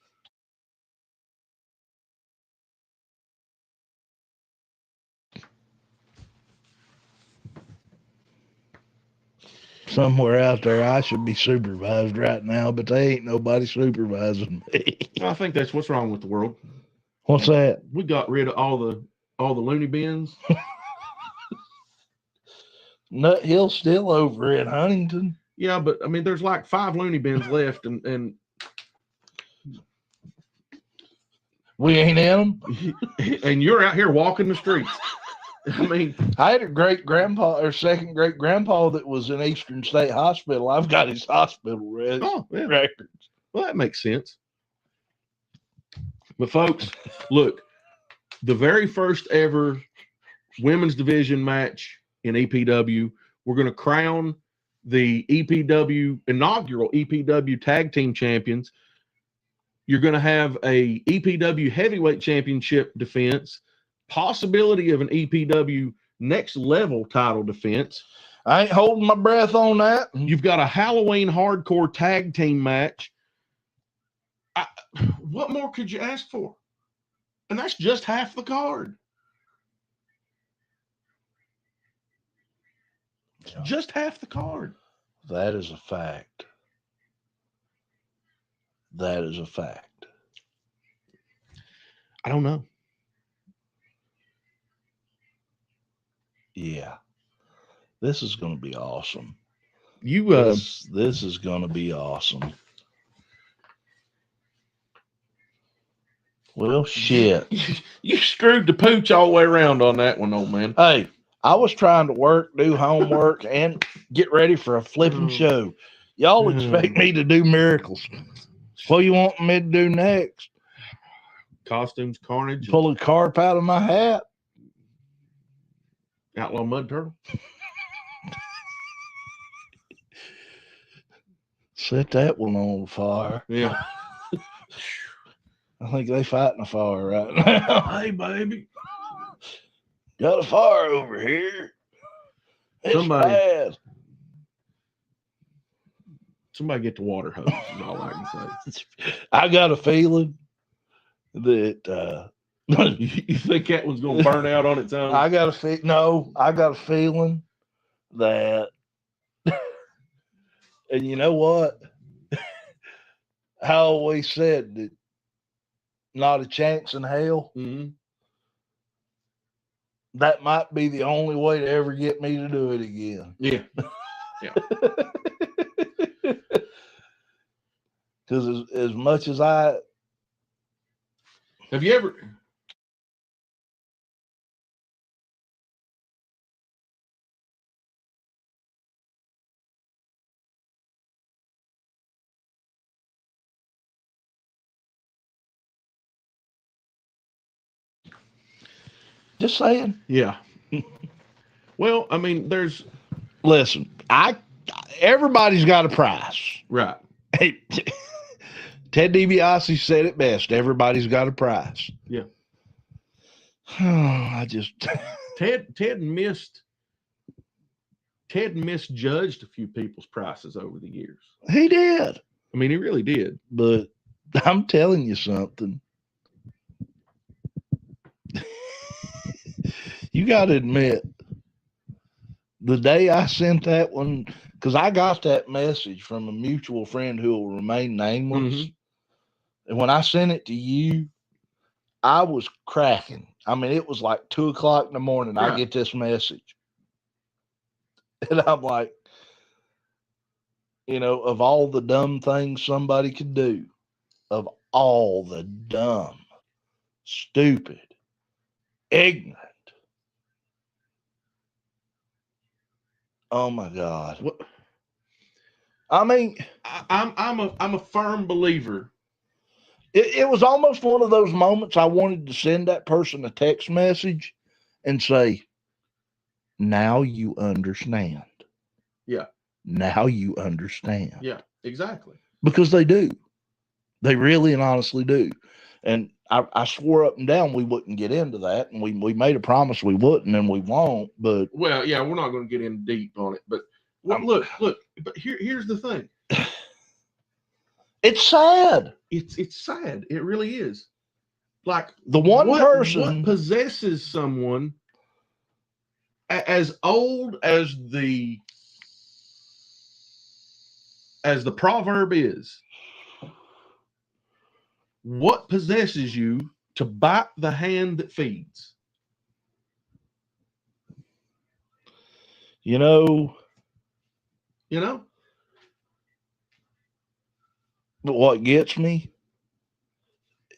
somewhere out there, I should be supervised right now, but they ain't nobody supervising me. I think that's what's wrong with the world. What's that? We got rid of all the loony bins. Nut Hill's still over in Huntington. Yeah, but I mean, there's like 5 loony bins left, and we ain't in them. and you're out here walking the streets. I mean, I had a great grandpa or second great grandpa that was in Eastern State Hospital. I've got his hospital records. Well, that makes sense. But folks, look, the very first ever women's division match in EPW, we're going to crown the inaugural EPW tag team champions. You're going to have a EPW heavyweight championship defense, possibility of an EPW next level title defense. I ain't holding my breath on that. You've got a Halloween hardcore tag team match. What more could you ask for? And that's just half the card. Just half the card. That is a fact. That is a fact. I don't know. Yeah. This is going to be awesome. This is going to be awesome. Well, shit. You screwed the pooch all the way around on that one, old man. Hey, I was trying to work, do homework, and get ready for a flipping show. Y'all expect me to do miracles. What you want me to do next? Costumes, Carnage. Pull a carp out of my hat? Outlaw Mud Turtle. Set that one on fire. Yeah. I think they fighting a fire right now. Hey, baby. Got a fire over here. It's bad. Somebody get the water hose is all I can say. I got a feeling that you think that one's gonna burn out on its own? I got a feeling that and you know what? I always said that not a chance in hell. Mm-hmm. That might be the only way to ever get me to do it again. Yeah. Yeah. Because as much as I... Have you ever... Just saying. Yeah. Well, I mean, listen, everybody's got a price. Right. Hey, Ted DiBiase said it best. Everybody's got a price. Yeah. Ted misjudged a few people's prices over the years. He did. I mean, he really did. But I'm telling you something. You got to admit, the day I sent that one, because I got that message from a mutual friend who will remain nameless. Mm-hmm. And when I sent it to you, I was cracking. I mean, it was like 2:00 in the morning. Right. I get this message. And I'm like, of all the dumb things somebody could do, of all the dumb, stupid, ignorant. Oh my God. What? I mean, I'm a firm believer. It was almost one of those moments I wanted to send that person a text message and say, now you understand. Yeah. Now you understand. Yeah, exactly. Because they do. They really and honestly do. And I swore up and down we wouldn't get into that, and we made a promise we wouldn't, and we won't. But well, yeah, we're not going to get in deep on it. But look. But here's the thing. It's sad. It's sad. It really is. Like the one person what possesses someone as old as the as the proverb is, what possesses you to bite the hand that feeds? You know, but what gets me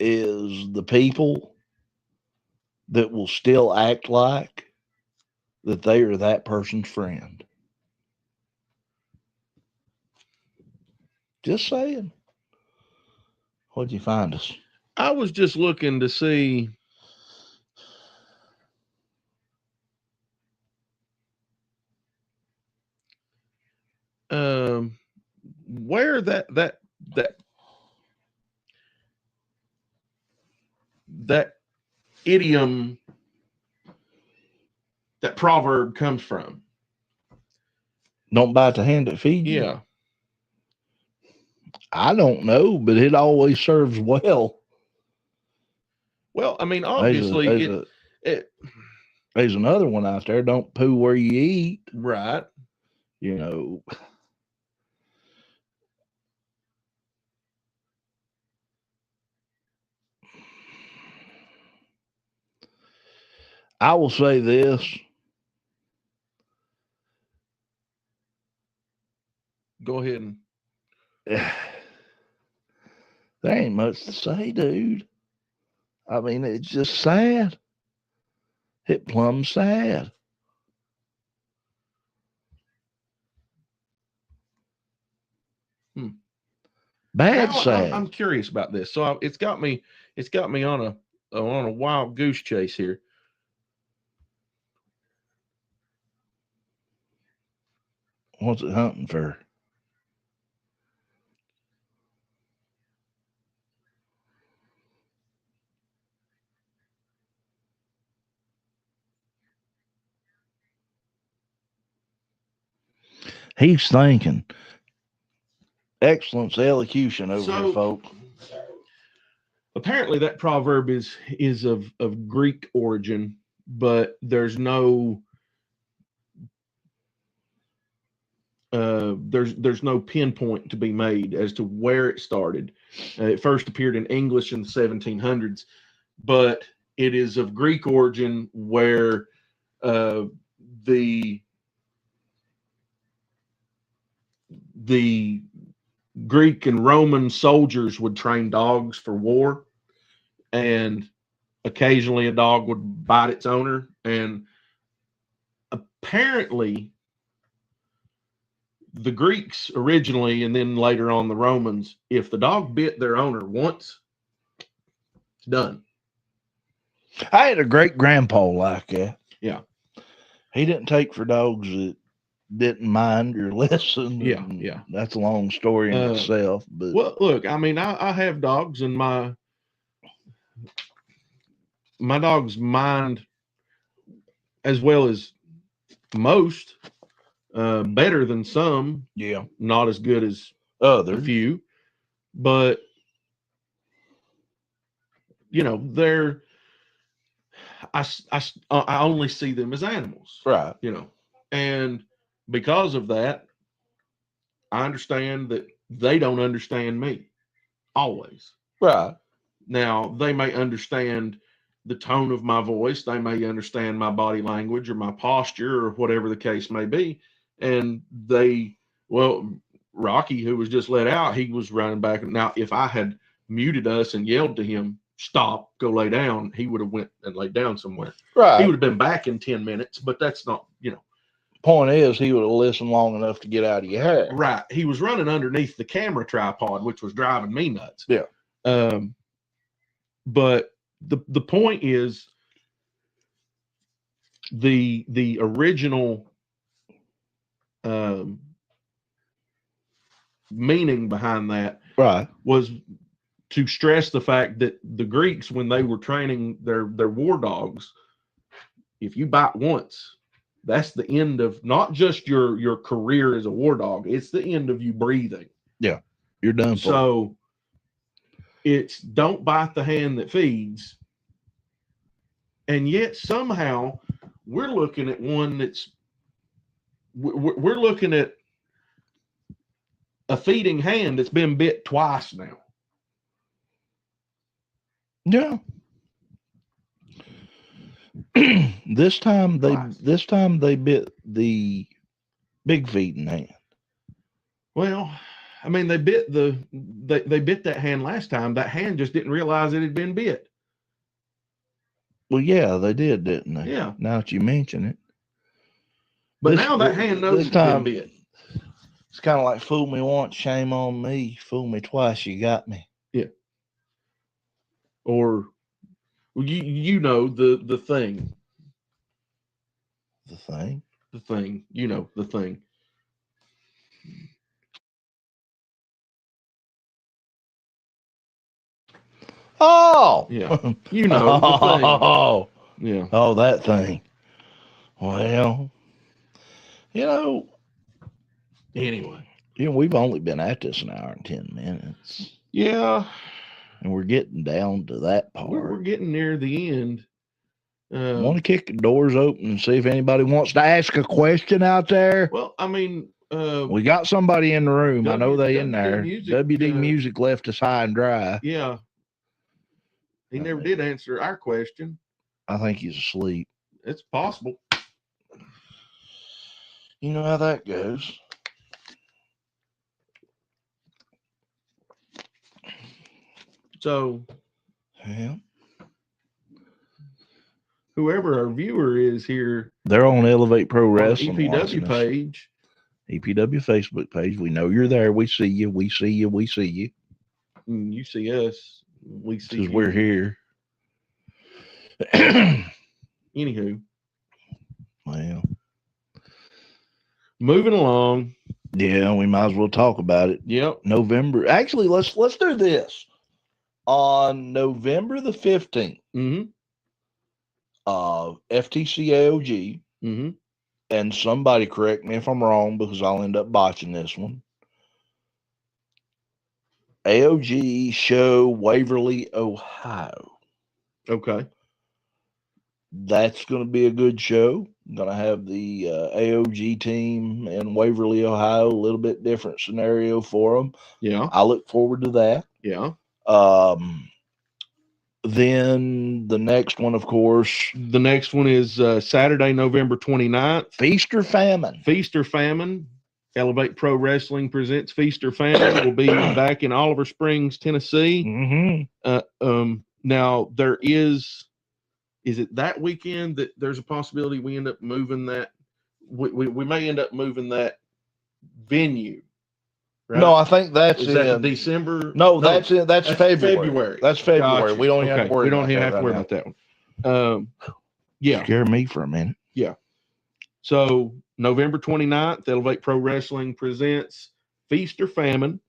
is the people that will still act like that they are that person's friend. Just saying. What'd you find us? I was just looking to see where that idiom, that proverb comes from. Don't bite the hand that feeds you. Yeah. I don't know, but it always serves well. Well, I mean, obviously, there's another one out there. Don't poo where you eat. Right. You know. I will say this. Go ahead. And there ain't much to say, dude. I mean, it's just sad. It plumb sad. Bad now, sad. I'm curious about this. So it's got me on a wild goose chase here. What's it hunting for? He's thinking. Excellent elocution over here, folks. Apparently, that proverb is of Greek origin, but there's no pinpoint to be made as to where it started. It first appeared in English in the 1700s, but it is of Greek origin, where the Greek and Roman soldiers would train dogs for war, and occasionally a dog would bite its owner. And apparently the Greeks originally, and then later on the Romans, if the dog bit their owner once, it's done. I had a great grandpa like that. Yeah. He didn't take for dogs that didn't mind or listen. Yeah. That's a long story in itself. But well, look, I mean, I have dogs, and my dogs mind as well as most, better than some. Yeah. Not as good as others. A few, but they're I only see them as animals, right? And because of that, I understand that they don't understand me always. Right. Now, they may understand the tone of my voice. They may understand my body language or my posture or whatever the case may be. And Rocky, who was just let out, he was running back. Now, if I had muted us and yelled to him, stop, go lay down, he would have went and laid down somewhere. Right. He would have been back in 10 minutes, but that's not, Point is, he would have listened long enough to get out of your hair. Right. He was running underneath the camera tripod, which was driving me nuts. Yeah. But the point is, the original meaning behind that, right, was to stress the fact that the Greeks, when they were training their war dogs, if you bite once, that's the end of not just your career as a war dog, it's the end of you breathing. Yeah, you're done for. So it's don't bite the hand that feeds. And yet somehow we're looking at one that's we're looking at a feeding hand that's been bit twice now. Yeah. This time they bit the big feeding hand. Well, I mean, they bit that hand last time. That hand just didn't realize it had been bit. Well, yeah, they did, didn't they? Yeah. Now that you mention it. But now that hand knows it's been bit. It's kind of like fool me once, shame on me. Fool me twice, you got me. Yeah. Or you know the thing. The thing? The thing. You know the thing. Oh! Yeah. You know the thing. Oh! Yeah. Oh, that thing. Well, you know, anyway. We've only been at this an hour and 10 minutes. Yeah. And we're getting down to that part. We're getting near the end. Want to kick the doors open and see if anybody wants to ask a question out there? Well, I mean, we got somebody in the room. I know they in there. Music, WD Music left us high and dry. Yeah. He never did answer our question. I think he's asleep. It's possible. You know how that goes. So, yeah. Whoever our viewer is here, they're on Elevate Pro Wrestling EPW page, EPW Facebook page. We know you're there. We see you. We see you. We see you. You see us. We see because we're here. Anywho, well, moving along. Yeah, we might as well talk about it. Yep. November. Actually, let's do this. On November the 15th, FTC AOG, and somebody correct me if I'm wrong because I'll end up botching this one. AOG show Waverly, Ohio. Okay. That's going to be a good show. I'm going to have the AOG team in Waverly, Ohio, a little bit different scenario for them. Yeah. I look forward to that. Yeah. Then the next one, of course. The next one is Saturday, November 29th. Feast or Famine. Feast or Famine. Elevate Pro Wrestling presents Feast or Famine. Will be back in Oliver Springs, Tennessee. Now, there is it that weekend that there's a possibility we end up moving that? We may end up moving that venue. Right? No, I think that's in December. No, that's February. That's February. Gotcha. We don't have to worry. We don't have to worry about that one. Yeah. Scare me for a minute. Yeah. So November 29th, Elevate Pro Wrestling presents Feast or Famine.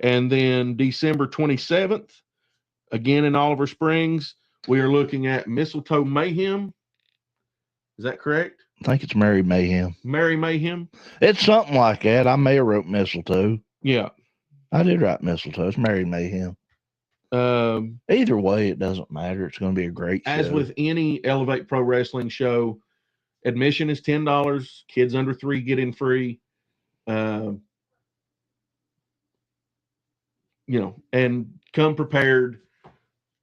And then December 27th, again in Oliver Springs, we are looking at Mistletoe Mayhem. Is that correct? I think it's Merry Mayhem. Merry Mayhem? It's something like that. I may have wrote Mistletoe. Yeah. I did write Mistletoe. It's Merry Mayhem. Either way, it doesn't matter. It's going to be a great show. As with any Elevate Pro Wrestling show, admission is $10. Kids under 3 get in free. And come prepared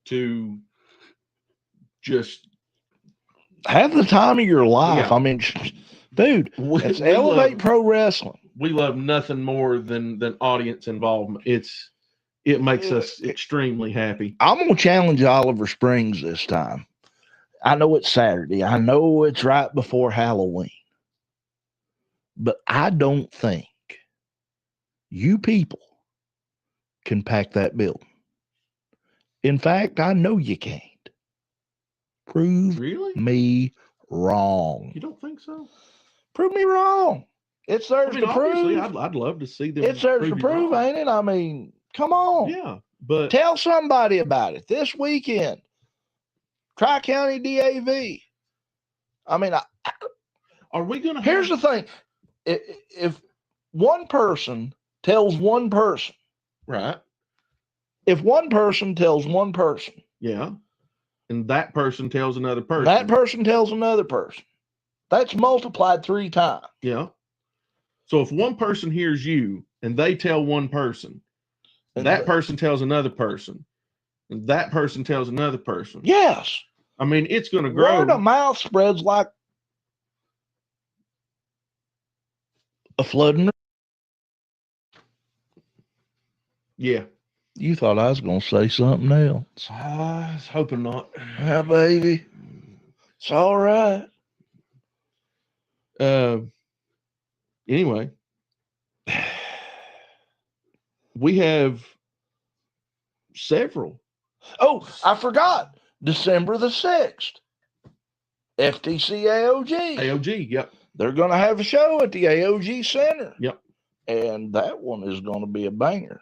to just have the time of your life. Yeah. I mean, dude, it's Elevate Pro Wrestling. We love nothing more than audience involvement. It makes us extremely happy. I'm gonna challenge Oliver Springs this time. I know it's Saturday. I know it's right before Halloween, but I don't think you people can pack that building. In fact, I know you can't. Prove me wrong. You don't think so? Prove me wrong. It's theirs to prove. I'd love to see them. It's theirs to prove, ain't it? I mean, come on. Yeah, but tell somebody about it this weekend. Tri County DAV. I mean, are we gonna? Here's the thing: if one person tells one person, right? If one person tells one person, yeah, and that person tells another person, that person tells another person, that's multiplied 3 times. Yeah. So if one person hears you and they tell one person, And that person tells another person, and that person tells another person. Yes. I mean, it's going to grow. Word of mouth spreads like a flood in the... Yeah. You thought I was going to say something else. I was hoping not. Yeah, baby. It's all right. Anyway, we have several. Oh, I forgot. December the 6th. FTC AOG. AOG, yep. They're going to have a show at the AOG Center. Yep. And that one is going to be a banger.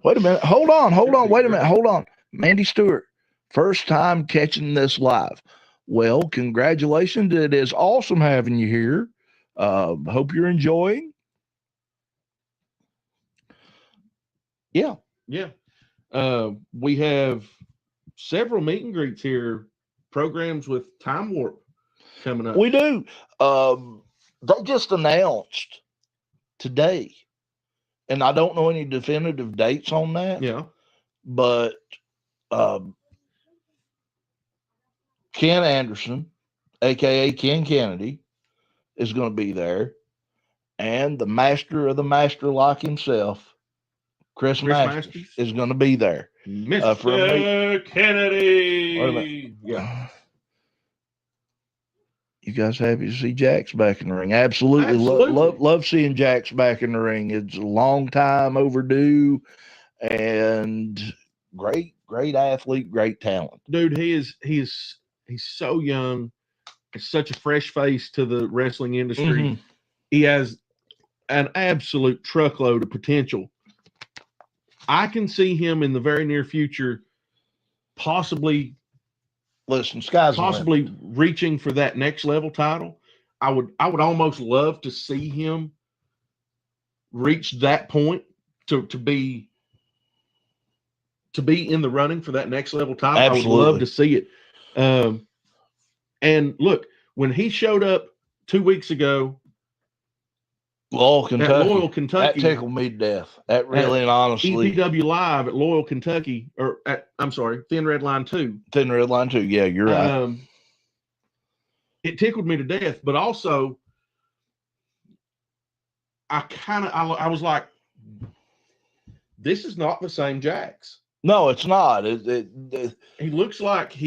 Wait a minute. Hold on. Wait a minute. Hold on. Mandy Stewart, first time catching this live. Well, congratulations. It is awesome having you here. Hope you're enjoying. Yeah. Yeah. We have several meet and greets here, programs with Time Warp coming up. We do. They just announced today, and I don't know any definitive dates on that. Yeah. But Ken Anderson, aka Ken Kennedy, is going to be there, and the master of the master lock himself, Chris Masters, is going to be there. Mr. Kennedy. Yeah. You guys happy to see Jax back in the ring? Absolutely. Love seeing Jax back in the ring. It's a long time overdue, and great athlete, great talent. Dude, he's so young. It's such a fresh face to the wrestling industry. Mm-hmm. He has an absolute truckload of potential. I can see him in the very near future possibly reaching for that next level title. I would almost love to see him reach that point to be in the running for that next level title. Absolutely. I would love to see it. And look, when he showed up 2 weeks ago at Loyal, Kentucky, that tickled me to death. That really and honestly. EPW Live at Loyal, Kentucky, or I'm sorry, Thin Red Line 2. Thin Red Line 2. Yeah, you're right. It tickled me to death, but also I was like, this is not the same Jax. No, it's not. He looks like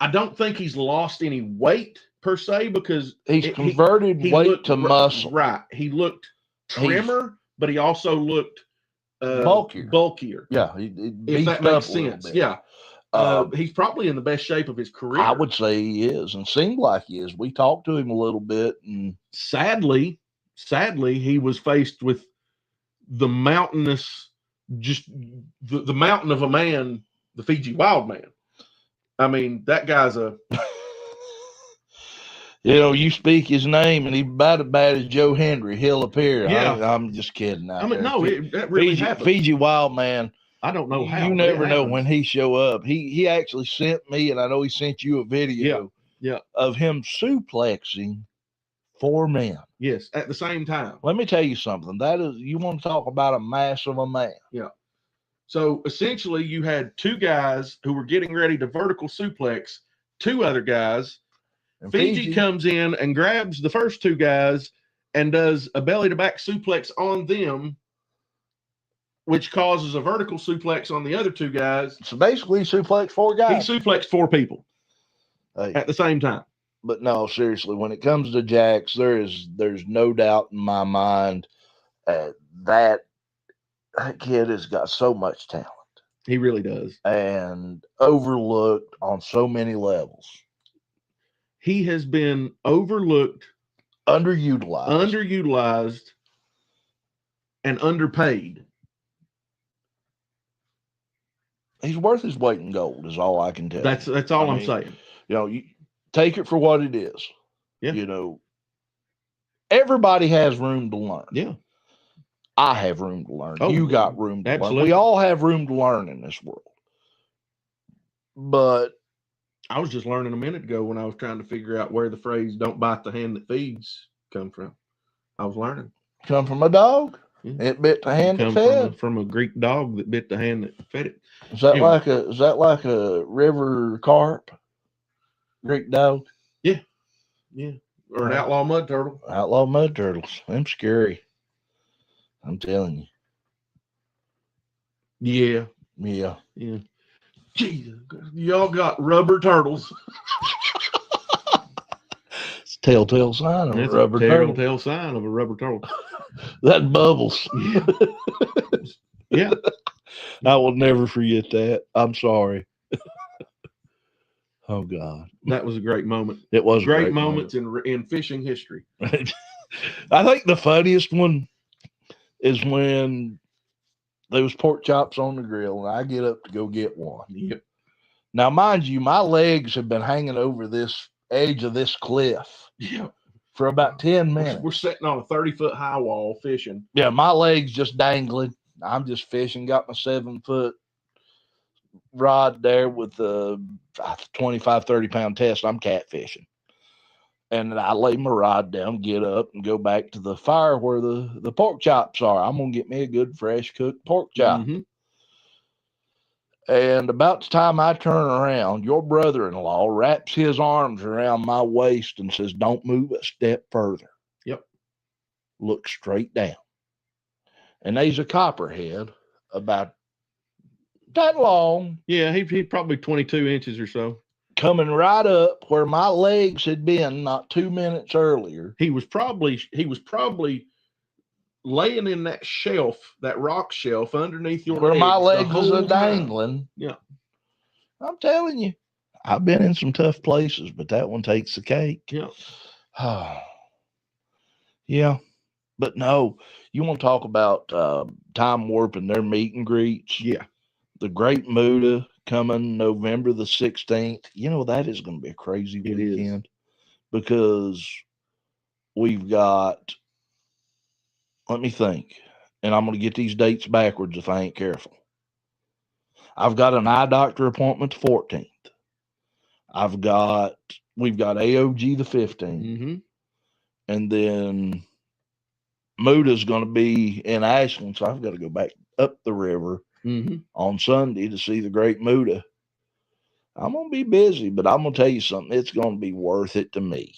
I don't think he's lost any weight per se, because he's converted weight to muscle. Right. He looked trimmer, but he also looked bulkier. Yeah. If that makes sense. Yeah. He's probably in the best shape of his career. I would say he is, and seemed like he is. We talked to him a little bit, and sadly, he was faced with the mountainous, just the mountain of a man, the Fiji Wild Man. I mean, that guy's you speak his name, and he's about as bad as Joe Hendry. He'll appear. Yeah. I'm just kidding. That really happened. Fiji Wild Man. I don't know how. You never know when he show up. He actually sent me, and I know he sent you a video of him suplexing 4 men. Yes, at the same time. Let me tell you something. You want to talk about a mass of a man. Yeah. So essentially you had 2 guys who were getting ready to vertical suplex 2 other guys. And Fiji comes in and grabs the first 2 guys and does a belly to back suplex on them, which causes a vertical suplex on the other 2 guys. So basically, he suplexed 4 guys. He suplexed 4 people at the same time. But no, seriously, when it comes to Jax, there's no doubt in my mind that kid has got so much talent. He really does. And overlooked on so many levels. He has been overlooked, underutilized, and underpaid. He's worth his weight in gold, is all I can tell. That's all I'm saying. You take it for what it is. Yeah. Everybody has room to learn. Yeah. I have room to learn. Oh, you got room to absolutely. learn. We all have room to learn in this world. But I was just learning a minute ago when I was trying to figure out where the phrase "don't bite the hand that feeds" come from. I was learning. Come from a dog? Yeah. It bit the hand that Come fed. from a Greek dog that bit the hand that fed it. Is that Anyway. like a river carp? Greek dog? Yeah. Or an outlaw mud turtle. Outlaw mud turtles. Them scary. I'm telling Yeah. you. Yeah. Jesus, y'all got rubber turtles. It's a telltale sign of That's a rubber turtle. telltale sign of a rubber turtle. That bubbles. Yeah. Yeah. I will never forget that. I'm sorry. Oh God. That was a great moment. It was Great moments in fishing history. I think the funniest one is when there was pork chops on the grill and I get up to go get one. Yep. Now, mind you, my legs have been hanging over this edge of this cliff for about 10 minutes. We're sitting on a 30-foot high wall fishing. Yeah, my legs just dangling. I'm just fishing. Got my 7-foot rod there with the 25, 30-pound test. I'm catfishing. And I lay my rod down, get up, and go back to the fire where the pork chops are. I'm going to get me a good, fresh cooked pork chop. Mm-hmm. And about the time I turn around, your brother-in-law wraps his arms around my waist and says, "Don't move a step further. Yep. Look straight down." And there's a copperhead about that long. Yeah, he's probably 22 inches or so. Coming right up where my legs had been not 2 minutes earlier. He was probably laying in that shelf, that rock shelf underneath your where my legs was are dangling. Yeah. I'm telling you, I've been in some tough places, but that one takes the cake. Yeah. Yeah. But no, you want to talk about time warp and their meet and greets? Yeah. The Great Muda coming November the 16th. You know, that is going to be a crazy weekend because we've got, let me think, and I'm going to get these dates backwards if I ain't careful. I've got an eye doctor appointment the 14th. We've got AOG the 15th. Mm-hmm. And then Muda's going to be in Ashland, so I've got to go back up the river on Sunday to see the Great Muda. I'm going to be busy, but I'm going to tell you something. It's going to be worth it to me.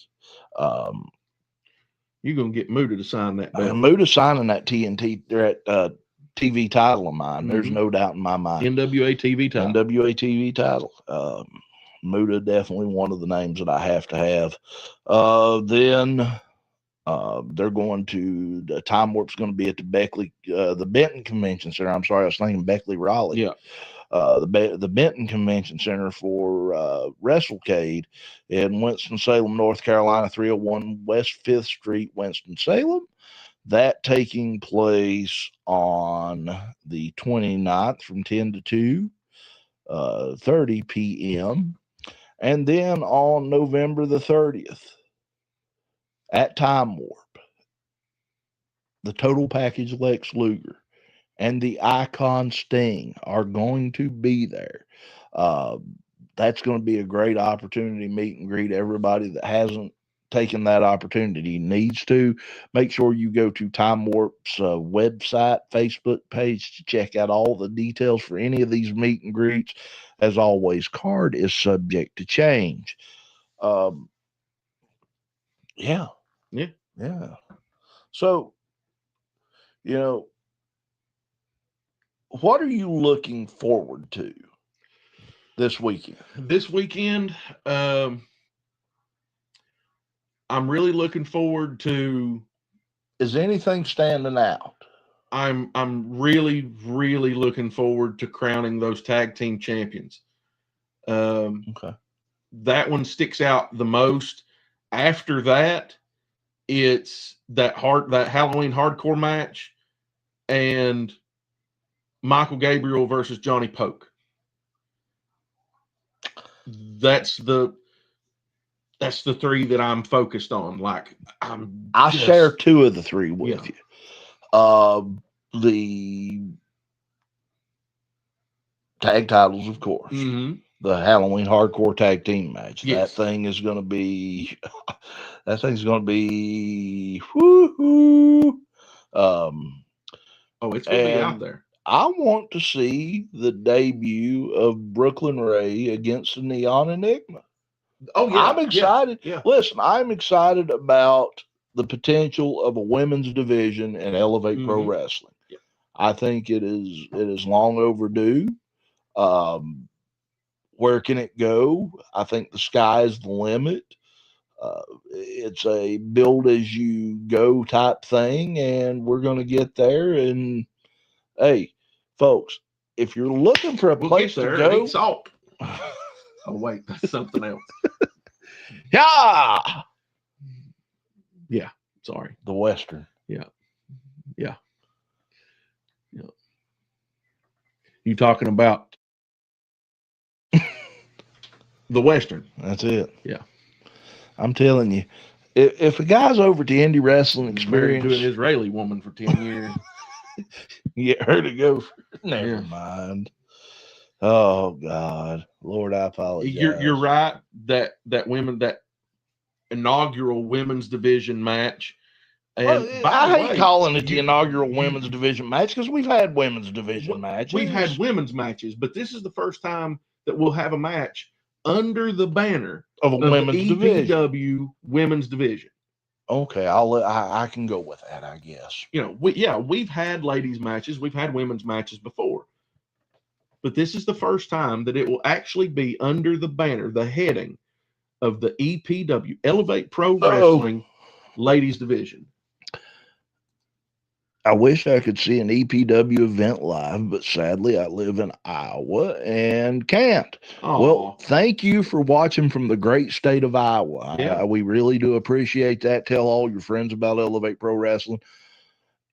You're going to get Muda to sign that belt. Muda signing that TNT, that TV title of mine. There's no doubt in my mind. NWA TV title. NWA TV title. Muda, definitely one of the names that I have to have. Then they're going to, the time warp's going to be at the Benton Convention Center. I'm sorry, I was thinking Beckley Raleigh. Yeah. The Benton Convention Center for WrestleCade in Winston-Salem, North Carolina, 301 West 5th Street, Winston-Salem. That taking place on the 29th from 10 to 2, 30 p.m. And then on November the 30th at Time Warp, the Total Package Lex Luger and the Icon Sting are going to be there. That's going to be a great opportunity to meet and greet everybody that hasn't taken that opportunity. Needs to. Make sure you go to Time Warp's website, Facebook page to check out all the details for any of these meet and greets. As always, card is subject to change. Yeah. So, you know, what are you looking forward to this weekend? This weekend, I'm really looking forward to. Is anything standing out? I'm really, really looking forward to crowning those tag team champions. Okay. That one sticks out the most. After that, it's that Halloween hardcore match and Michael Gabriel versus Johnny Poke. That's the three that I'm focused on. Like I share two of the three with you. The tag titles, of course. Mm-hmm. The Halloween hardcore tag team match. Yes. That thing is going to be. That thing's going to be. Woo-hoo. Oh, it's going to be out And there. I want to see the debut of Brooklyn Ray against the Neon Enigma. Oh, yeah. I'm excited. Yeah. Listen, I'm excited about the potential of a women's division in Elevate Pro Wrestling. Yeah. I think it is long overdue. Where can it go? I think the sky is the limit. It's a build as you go type thing, and we're going to get there. And hey, folks, if you're looking for a place get there to and go, eat salt. Oh, wait, that's something else. yeah, Yeah, sorry. the Western. Yeah. You talking about the Western? That's it. Yeah. I'm telling you, if a guy's over to indie wrestling Married experience, to an Israeli woman for 10 years. get her to go. Never Yeah. mind. Oh God, Lord, I apologize. You're right. That inaugural women's division match. And Well, by I the hate way, calling it the inaugural women's division match because we've had women's division matches. We've had women's matches, but this is the first time that we'll have a match under the banner of a women's the division. EPW women's division. Okay, I can go with that, I guess. You know, we've had ladies matches, we've had women's matches before, but this is the first time that it will actually be under the banner, the heading of the EPW Elevate Pro Wrestling Ladies Division. I wish I could see an EPW event live, but sadly I live in Iowa and can't. Aww. Well, thank you for watching from the great state of Iowa. Yeah. We really do appreciate that. Tell all your friends about Elevate Pro Wrestling.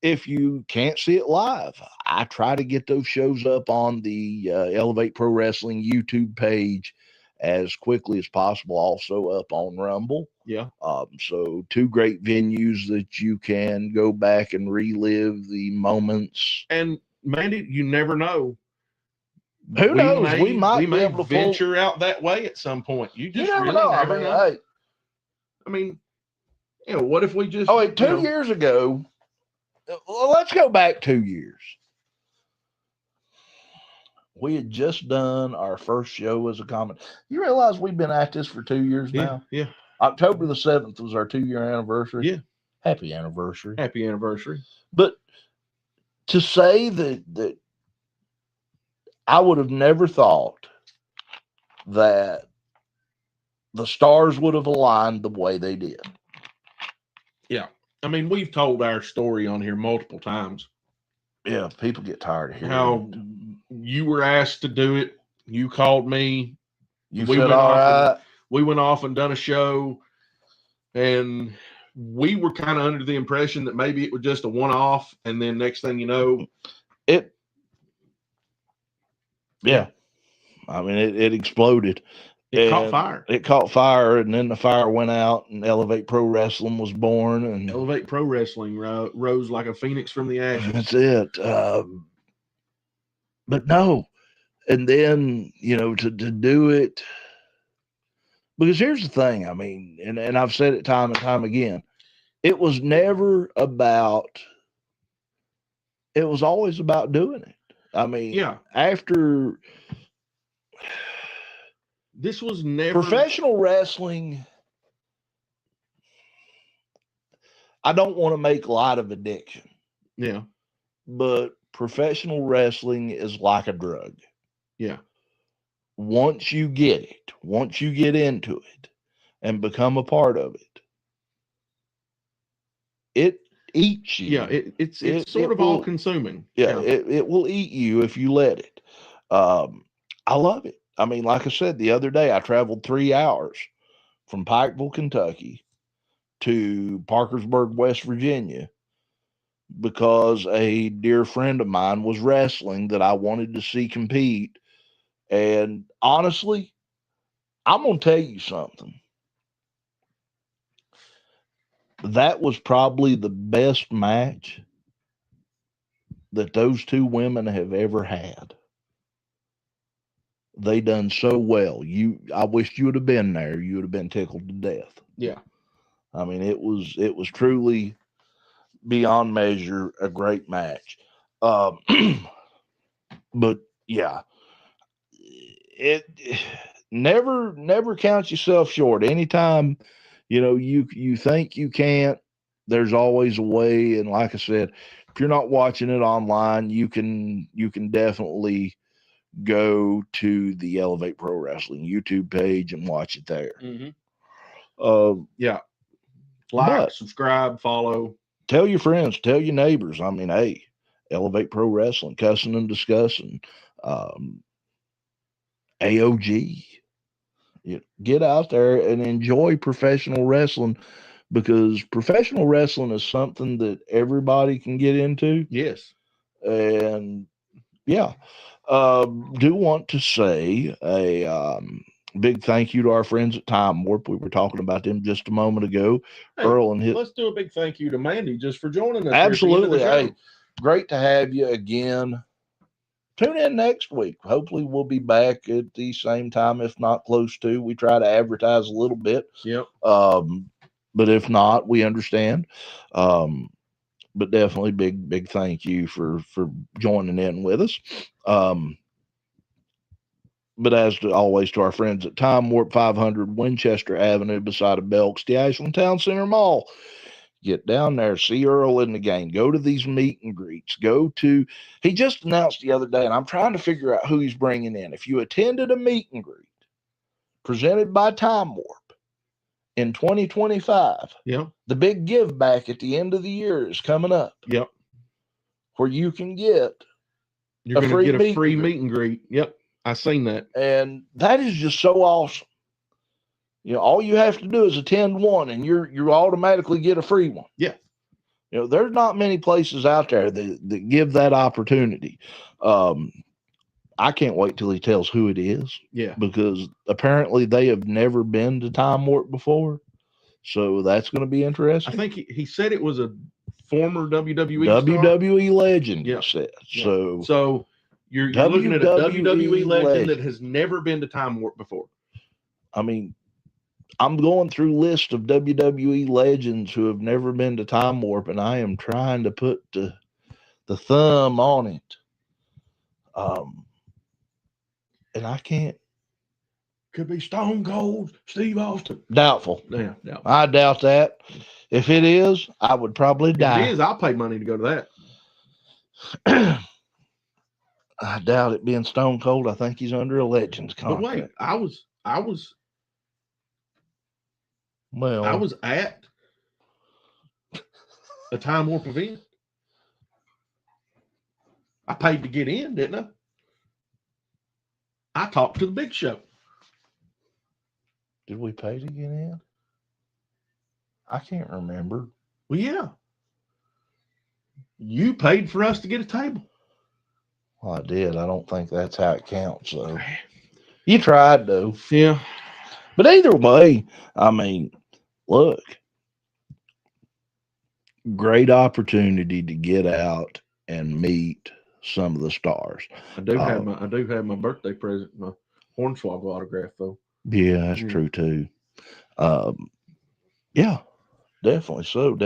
If you can't see it live, I try to get those shows up on the Elevate Pro Wrestling YouTube page as quickly as possible, also up on Rumble. Yeah. So two great venues that you can go back and relive the moments. And Mandy, you never know. Who knows? We might be able to venture out that way at some point. You just never really know. never know. Hey, I mean, you know, what if we just? oh, wait, 2 years ago. Well, let's go back 2 years. We had just done our first show as a comment. You realize we've been at this for 2 years now? Yeah. October the 7th was our 2-year anniversary. Yeah. Happy anniversary. Happy anniversary. But to say that I would have never thought that the stars would have aligned the way they did. Yeah. I mean, we've told our story on here multiple times. Yeah, people get tired of hearing how you were asked to do it. You called me. You said, all right. We went off and done a show, and we were kind of under the impression that maybe it was just a one-off, and then next thing you know, yeah. I mean, it exploded. It caught fire. It caught fire, and then the fire went out, and Elevate Pro Wrestling was born. And Elevate Pro Wrestling rose like a phoenix from the ashes. That's it. But no, and then to do it, because here's the thing. I mean, and I've said it time and time again. It was never about. It was always about doing it. I mean, yeah. After. This was never professional wrestling. I don't want to make light of addiction. Yeah. But professional wrestling is like a drug. Yeah. Once you get it, once you get into it and become a part of it, it eats you. Yeah. It's sort of all consuming. Yeah. It will eat you if you let it. I love it. I mean, like I said, the other day I traveled 3 hours from Pikeville, Kentucky to Parkersburg, West Virginia, because a dear friend of mine was wrestling that I wanted to see compete. And honestly, I'm going to tell you something. That was probably the best match that those two women have ever had. They done so well. I wished you would have been there. You would have been tickled to death. Yeah. I mean, it was truly beyond measure a great match. Um, but yeah, it never count yourself short. Anytime you think you can't, there's always a way. And like I said, if you're not watching it online, you can definitely go to the Elevate Pro Wrestling YouTube page and watch it there. Yeah, like, but subscribe, follow, tell your friends, tell your neighbors. I mean, hey, Elevate Pro Wrestling, Cussing and Discussing, AOG. Get out there and enjoy professional wrestling, because professional wrestling is something that everybody can get into. Yes. And yeah, do want to say a big thank you to our friends at Time Warp. We were talking about them just a moment ago. Hey, Earl and his. Let's do a big thank you to Mandy just for joining us. Absolutely. Here at the end of the Hey, great to have you again. Tune in next week. Hopefully we'll be back at the same time, if not close to. We try to advertise a little bit. Yep. But if not, we understand. But definitely big thank you for joining in with us. But as always, to our friends at Time Warp, 500 Winchester Avenue beside of Belks, the Ashland Town Center Mall. Get down there, see Earl in the game. Go to these meet and greets. He just announced the other day, and I'm trying to figure out who he's bringing in. If you attended a meet and greet presented by Time Warp in 2025, the big give back at the end of the year is coming up. Yep. Where you can get You're going to get a free meet and greet. Yep. I seen that. And that is just so awesome. All you have to do is attend one, and you automatically get a free one. Yeah. There's not many places out there that give that opportunity. I can't wait till he tells who it is. Yeah. Because apparently they have never been to Time Warp before. So that's going to be interesting. I think he said it was a former WWE WWE legend. Yeah. Said. Yeah. So you're looking at a WWE legend that has never been to Time Warp before. I mean, I'm going through list of WWE legends who have never been to Time Warp, and I am trying to put the thumb on it. And I can't. Could be Stone Cold Steve Austin. Doubtful. Yeah, doubtful. I doubt that. If it is, I would probably die. If it is, I'll pay money to go to that. I doubt it being Stone Cold. I think he's under a Legends contract. But wait, I was at a Time Warp event. I paid to get in, didn't I? I talked to the Big Show. Did we pay to get in? I can't remember. Well, yeah. You paid for us to get a table. Well, I did. I don't think that's how it counts, though. You tried, though. Yeah. But either way, I mean, look, great opportunity to get out and meet some of the stars. I do have my birthday present, my Hornswoggle autograph, though. Yeah, that's true too. Yeah, definitely so.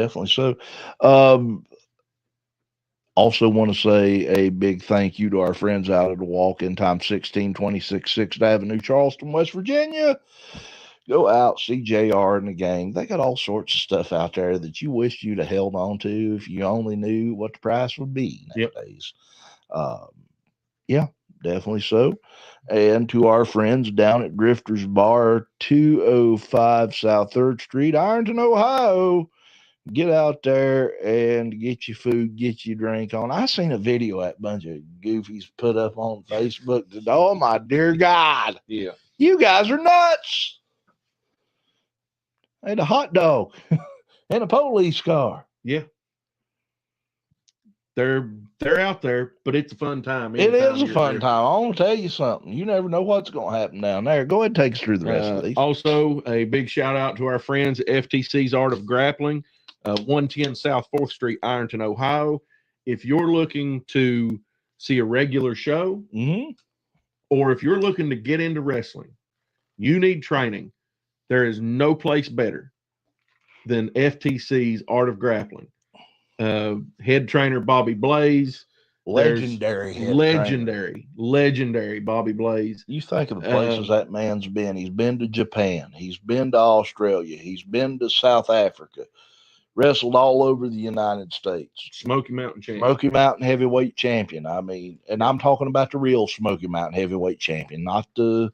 Also want to say a big thank you to our friends out at the Walk-In Time 1626 6th Avenue, Charleston, West Virginia. Go out, see JR and the gang. They got all sorts of stuff out there that you wish you'd have held on to if you only knew what the price would be nowadays. Yeah, definitely so. And to our friends down at Drifter's Bar, 205 South 3rd Street, Ironton, Ohio. Get out there and get your food, get your drink on. I seen a video that bunch of goofies put up on Facebook. Oh, my dear God. Yeah. You guys are nuts. And a hot dog and a police car. Yeah. They're out there, but it's a fun time. It is a fun time. I want to tell you something. You never know what's going to happen down there. Go ahead and take us through the rest of these. Also, a big shout out to our friends at FTC's Art of Grappling, 110 South 4th Street, Ironton, Ohio. If you're looking to see a regular show, or if you're looking to get into wrestling, you need training. There is no place better than FTC's Art of Grappling. Head trainer Bobby Blaze, Legendary. Legendary Bobby Blaze. You think of the places that man's been. He's been to Japan. He's been to Australia. He's been to South Africa. Wrestled all over the United States. Smoky Mountain champion. Smoky Mountain heavyweight champion. I mean, and I'm talking about the real Smoky Mountain heavyweight champion, not the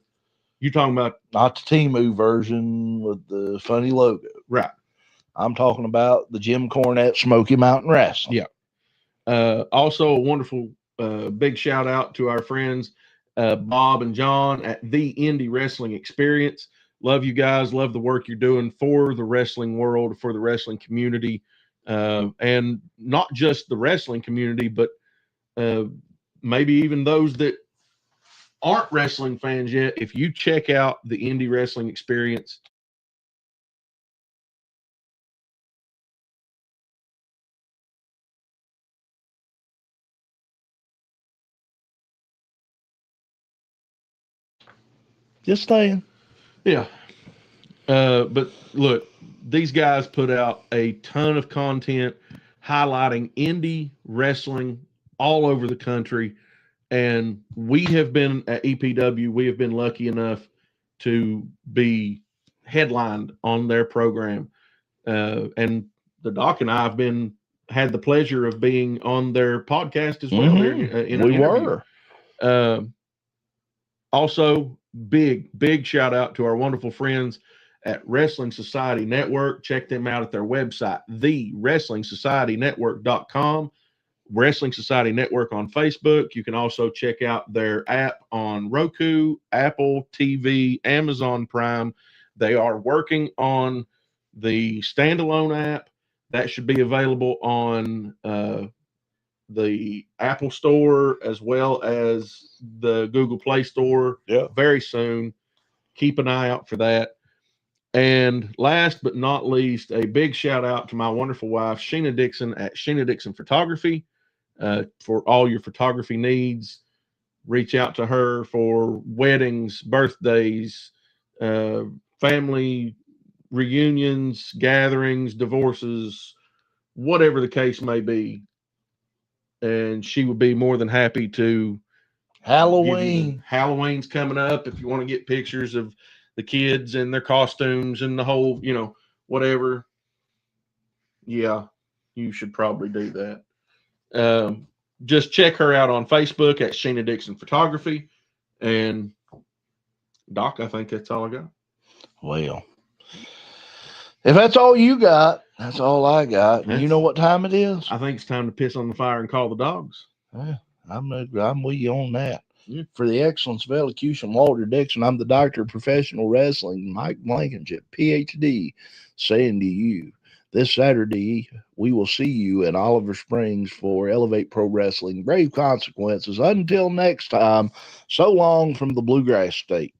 Timu version with the funny logo. Right. I'm talking about the Jim Cornette Smoky Mountain Wrestling. Yeah. Also a wonderful big shout out to our friends Bob and John at the Indie Wrestling Experience. Love you guys. Love the work you're doing for the wrestling world, for the wrestling community, and not just the wrestling community, but maybe even those that aren't wrestling fans yet. If you check out the Indie Wrestling Experience, just saying. Yeah. But look, these guys put out a ton of content highlighting indie wrestling all over the country. And we have been at EPW, we have been lucky enough to be headlined on their program. And the Doc and I have had the pleasure of being on their podcast as well. Mm-hmm. We were. Also, big shout out to our wonderful friends at Wrestling Society Network. Check them out at their website, thewrestlingsocietynetwork.com. Wrestling Society Network on Facebook. You can also check out their app on Roku, Apple TV, Amazon Prime. They are working on the standalone app that should be available on the Apple Store as well as the Google Play Store very soon. Keep an eye out for that. And last but not least, a big shout out to my wonderful wife, Sheena Dixon at Sheena Dixon Photography. For all your photography needs, reach out to her for weddings, birthdays, family reunions, gatherings, divorces, whatever the case may be. And she would be more than happy to. Halloween's coming up. If you want to get pictures of the kids and their costumes and the whole, whatever. Yeah, you should probably do that. Just check her out on Facebook at Sheena Dixon Photography. And Doc, I think that's all I got. Well, if that's all you got, that's all I got. You know what time it is? I think it's time to piss on the fire and call the dogs. Yeah, I'm with you on that. Yeah. For the excellence of elocution, Walter Dixon, I'm the Doctor of Professional Wrestling, Mike Blankenship, PhD, saying to you, this Saturday, we will see you in Oliver Springs for Elevate Pro Wrestling Grave Consequences. Until next time, so long from the Bluegrass State.